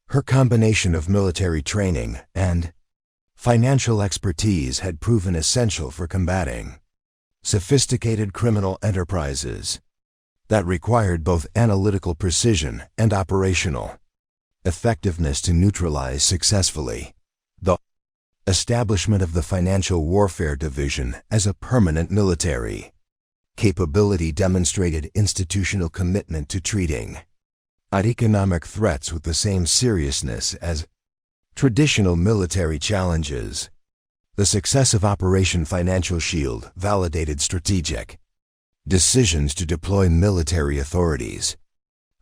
Her combination of military training and financial expertise had proven essential for combating sophisticated criminal enterprises that required both analytical precision and operational effectiveness to neutralize successfully. The establishment of the Financial Warfare Division as a permanent military capability demonstrated institutional commitment to treating economic threats with the same seriousness as traditional military challenges. The success of Operation Financial Shield validated strategic decisions to deploy military authorities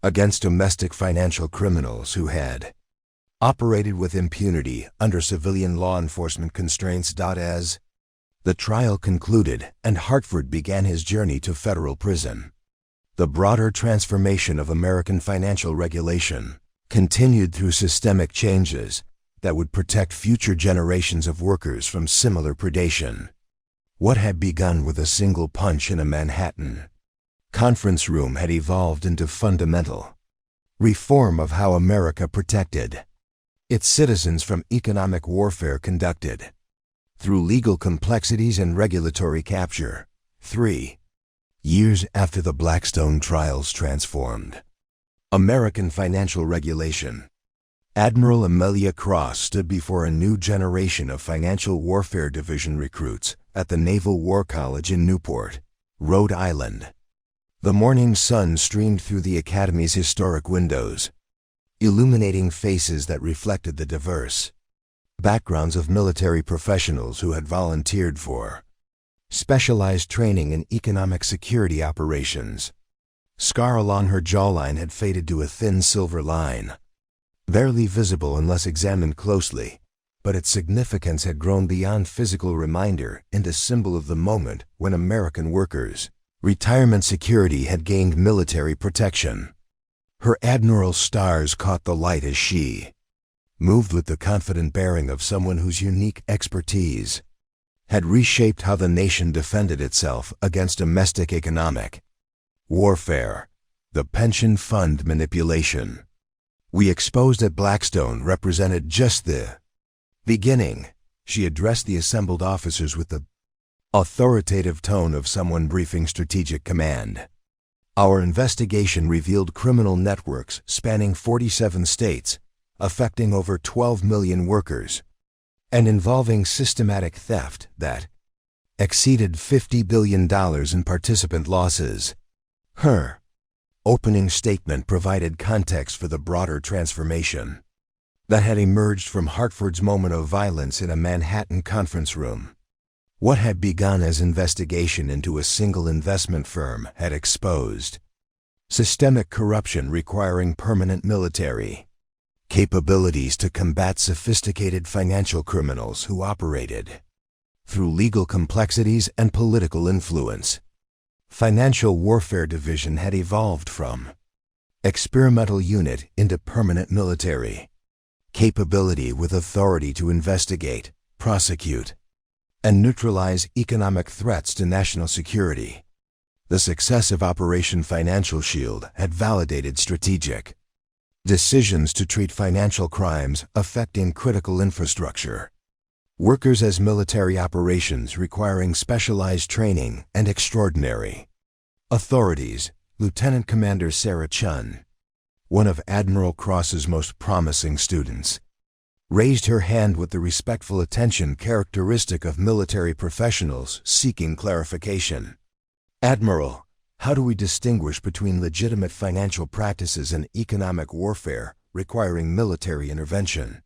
against domestic financial criminals who had operated with impunity under civilian law enforcement constraints. As the trial concluded and Hartford began his journey to federal prison, the broader transformation of American financial regulation continued through systemic changes that would protect future generations of workers from similar predation. What had begun with a single punch in a Manhattan conference room had evolved into fundamental reform of how America protected its citizens from economic warfare conducted through legal complexities and regulatory capture. 3 years after the Blackstone trials transformed American financial regulation, Admiral Amelia Cross stood before a new generation of Financial Warfare Division recruits at the Naval War College in Newport, Rhode Island. The morning sun streamed through the Academy's historic windows, illuminating faces that reflected the diverse backgrounds of military professionals who had volunteered for specialized training in economic security operations. Scar along her jawline had faded to a thin silver line, barely visible unless examined closely, but its significance had grown beyond physical reminder into symbol of the moment when American workers' retirement security had gained military protection. Her admiral stars caught the light as she moved with the confident bearing of someone whose unique expertise had reshaped how the nation defended itself against domestic economic warfare. The pension fund manipulation we exposed at Blackstone represented just the beginning. She addressed the assembled officers with the authoritative tone of someone briefing strategic command. Our investigation revealed criminal networks spanning 47 states, affecting over 12 million workers, and involving systematic theft that exceeded $50 billion in participant losses. Her opening statement provided context for the broader transformation that had emerged from Hartford's moment of violence in a Manhattan conference room. What had begun as investigation into a single investment firm had exposed systemic corruption requiring permanent military capabilities to combat sophisticated financial criminals who operated through legal complexities and political influence. Financial Warfare Division had evolved from experimental unit into permanent military capability with authority to investigate, prosecute, and neutralize economic threats to national security. The success of Operation Financial Shield had validated strategic decisions to treat financial crimes affecting critical infrastructure workers as military operations requiring specialized training and extraordinary authorities. Lieutenant Commander Sarah Chun, one of Admiral Cross's most promising students, raised her hand with the respectful attention characteristic of military professionals seeking clarification. Admiral, how do we distinguish between legitimate financial practices and economic warfare requiring military intervention?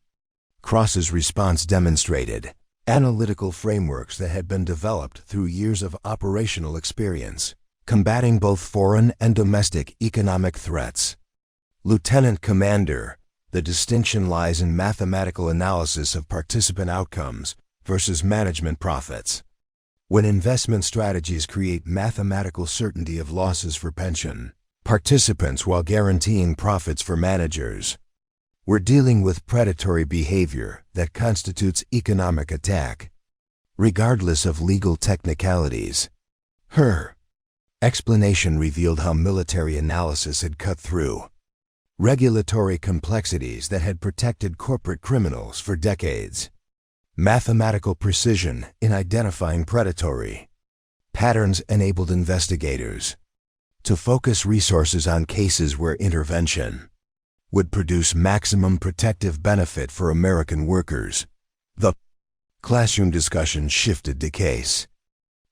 Cross's response demonstrated analytical frameworks that had been developed through years of operational experience, combating both foreign and domestic economic threats. Lieutenant Commander, the distinction lies in mathematical analysis of participant outcomes versus management profits. When investment strategies create mathematical certainty of losses for pension participants while guaranteeing profits for managers, we're dealing with predatory behavior that constitutes economic attack, regardless of legal technicalities. Her Explanation revealed how military analysis had cut through regulatory complexities that had protected corporate criminals for decades. Mathematical precision in identifying predatory patterns enabled investigators to focus resources on cases where intervention would produce maximum protective benefit for American workers. The classroom discussion shifted to case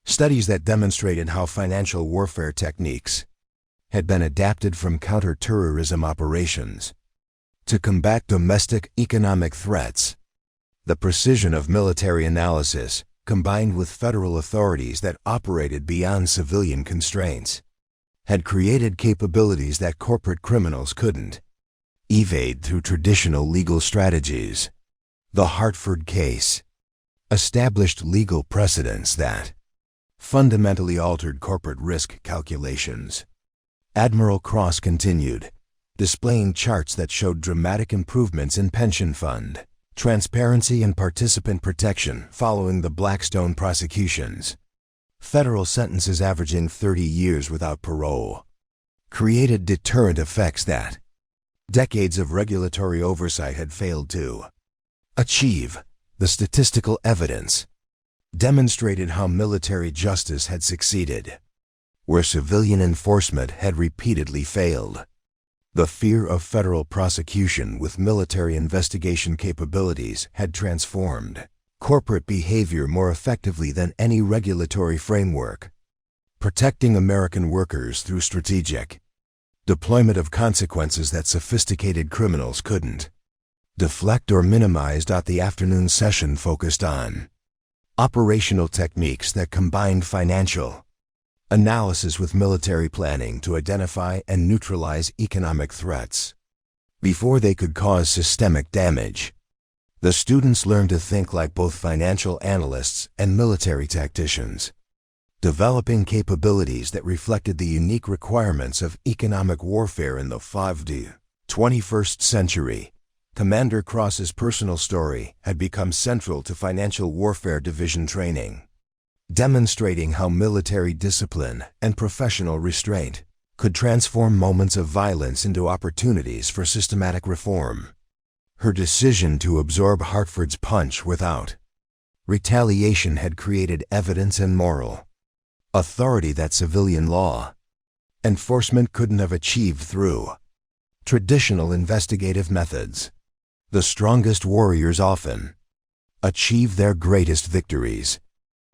studies that demonstrated how financial warfare techniques had been adapted from counter-terrorism operations to combat domestic economic threats. The precision of military analysis, combined with federal authorities that operated beyond civilian constraints, had created capabilities that corporate criminals couldn't evade through traditional legal strategies. The Hartford case established legal precedents that fundamentally altered corporate risk calculations. Admiral Cross continued, displaying charts that showed dramatic improvements in pension fund transparency and participant protection following the Blackstone prosecutions. Federal sentences averaging 30 years without parole created deterrent effects that decades of regulatory oversight had failed to achieve. The statistical evidence demonstrated how military justice had succeeded where civilian enforcement had repeatedly failed. The fear of federal prosecution with military investigation capabilities had transformed corporate behavior more effectively than any regulatory framework, protecting American workers through strategic deployment of consequences that sophisticated criminals couldn't deflect or minimize. The afternoon session focused on operational techniques that combined financial analysis with military planning to identify and neutralize economic threats before they could cause systemic damage. The students learned to think like both financial analysts and military tacticians, developing capabilities that reflected the unique requirements of economic warfare in the 21st century. Commander Cross's personal story had become central to Financial Warfare Division training, demonstrating how military discipline and professional restraint could transform moments of violence into opportunities for systematic reform. Her decision to absorb Hartford's punch without retaliation had created evidence and moral authority that civilian law enforcement couldn't have achieved through traditional investigative methods. The strongest warriors often achieve their greatest victories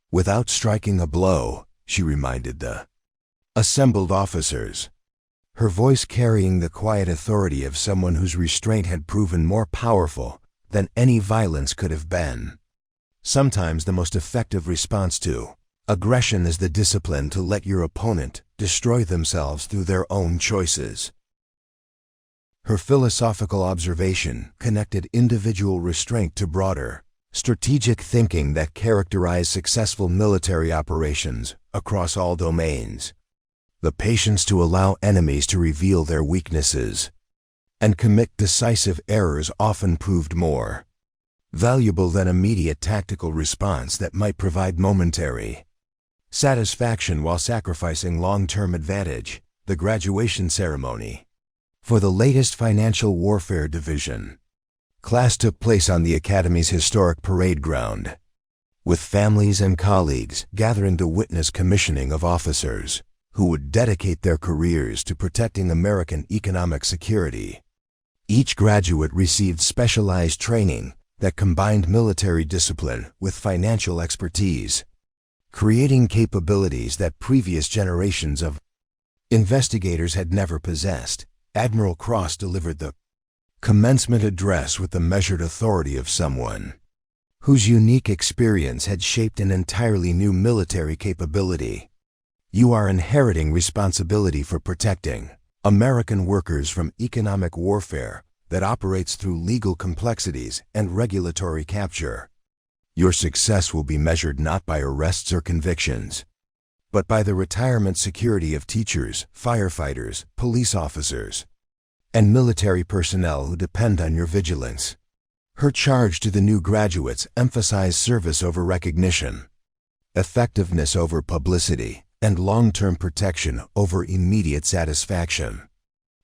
without striking a blow, she reminded the assembled officers, her voice carrying the quiet authority of someone whose restraint had proven more powerful than any violence could have been. Sometimes the most effective response to aggression is the discipline to let your opponent destroy themselves through their own choices. Her philosophical observation connected individual restraint to broader strategic thinking that characterized successful military operations across all domains. The patience to allow enemies to reveal their weaknesses and commit decisive errors often proved more valuable than immediate tactical response that might provide momentary satisfaction while sacrificing long-term advantage. The graduation ceremony for the latest Financial Warfare Division class took place on the Academy's historic parade ground, with families and colleagues gathering to witness commissioning of officers who would dedicate their careers to protecting American economic security. Each graduate received specialized training that combined military discipline with financial expertise, creating capabilities that previous generations of investigators had never possessed. Admiral Cross delivered the commencement address with the measured authority of someone whose unique experience had shaped an entirely new military capability. You are inheriting responsibility for protecting American workers from economic warfare that operates through legal complexities and regulatory capture. Your success will be measured not by arrests or convictions, but by the retirement security of teachers, firefighters, police officers, and military personnel who depend on your vigilance. Her charge to the new graduates emphasized service over recognition, effectiveness over publicity, and long-term protection over immediate satisfaction.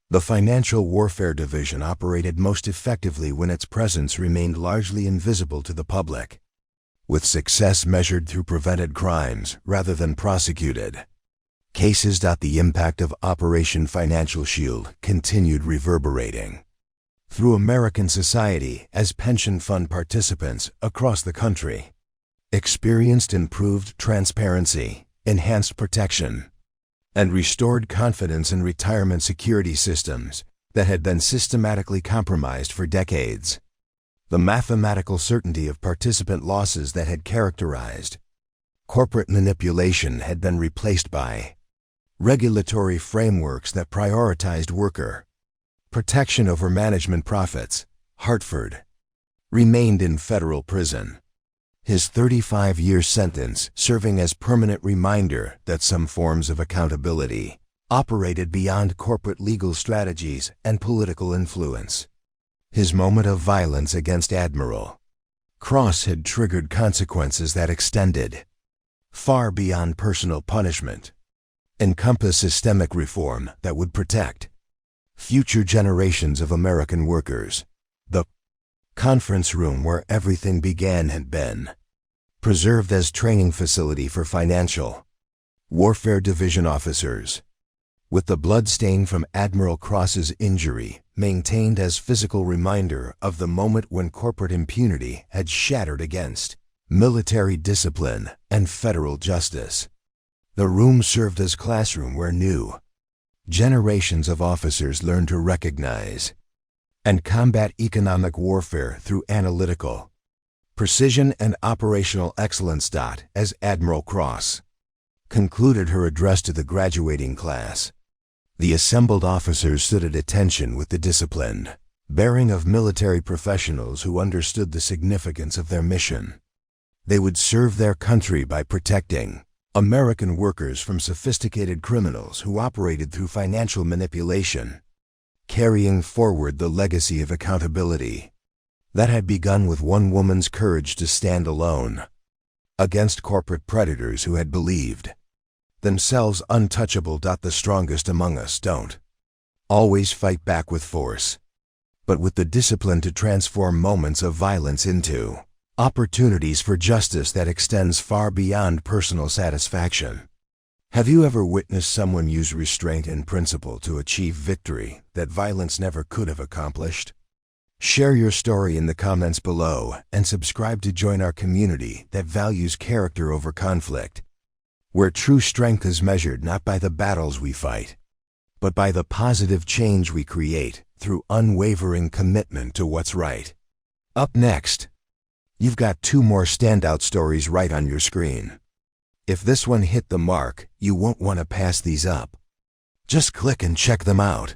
The Financial Warfare Division operated most effectively when its presence remained largely invisible to the public, with success measured through prevented crimes rather than prosecuted cases. The impact of Operation Financial Shield continued reverberating through American society as pension fund participants across the country experienced improved transparency, enhanced protection, and restored confidence in retirement security systems that had been systematically compromised for decades. The mathematical certainty of participant losses that had characterized corporate manipulation had been replaced by regulatory frameworks that prioritized worker protection over management profits. Hartford remained in federal prison, his 35-year sentence serving as permanent reminder that some forms of accountability operated beyond corporate legal strategies and political influence. His moment of violence against Admiral Cross had triggered consequences that extended far beyond personal punishment, encompass systemic reform that would protect future generations of American workers. The conference room where everything began had been preserved as training facility for Financial Warfare Division officers, with the blood stain from Admiral Cross's injury maintained as physical reminder of the moment when corporate impunity had shattered against military discipline and federal justice. The room served as classroom where new generations of officers learned to recognize and combat economic warfare through analytical precision and operational excellence. As Admiral Cross concluded her address to the graduating class, the assembled officers stood at attention with the disciplined bearing of military professionals who understood the significance of their mission. They would serve their country by protecting American workers from sophisticated criminals who operated through financial manipulation, carrying forward the legacy of accountability that had begun with one woman's courage to stand alone against corporate predators who had believed themselves untouchable. The strongest among us don't always fight back with force, but with the discipline to transform moments of violence into opportunities for justice that extends far beyond personal satisfaction. Have you ever witnessed someone use restraint and principle to achieve victory that violence never could have accomplished? Share your story in the comments below and subscribe to join our community that values character over conflict, where true strength is measured not by the battles we fight, but by the positive change we create through unwavering commitment to what's right. Up next, you've got 2 more standout stories right on your screen. If this one hit the mark, you won't want to pass these up. Just click and check them out.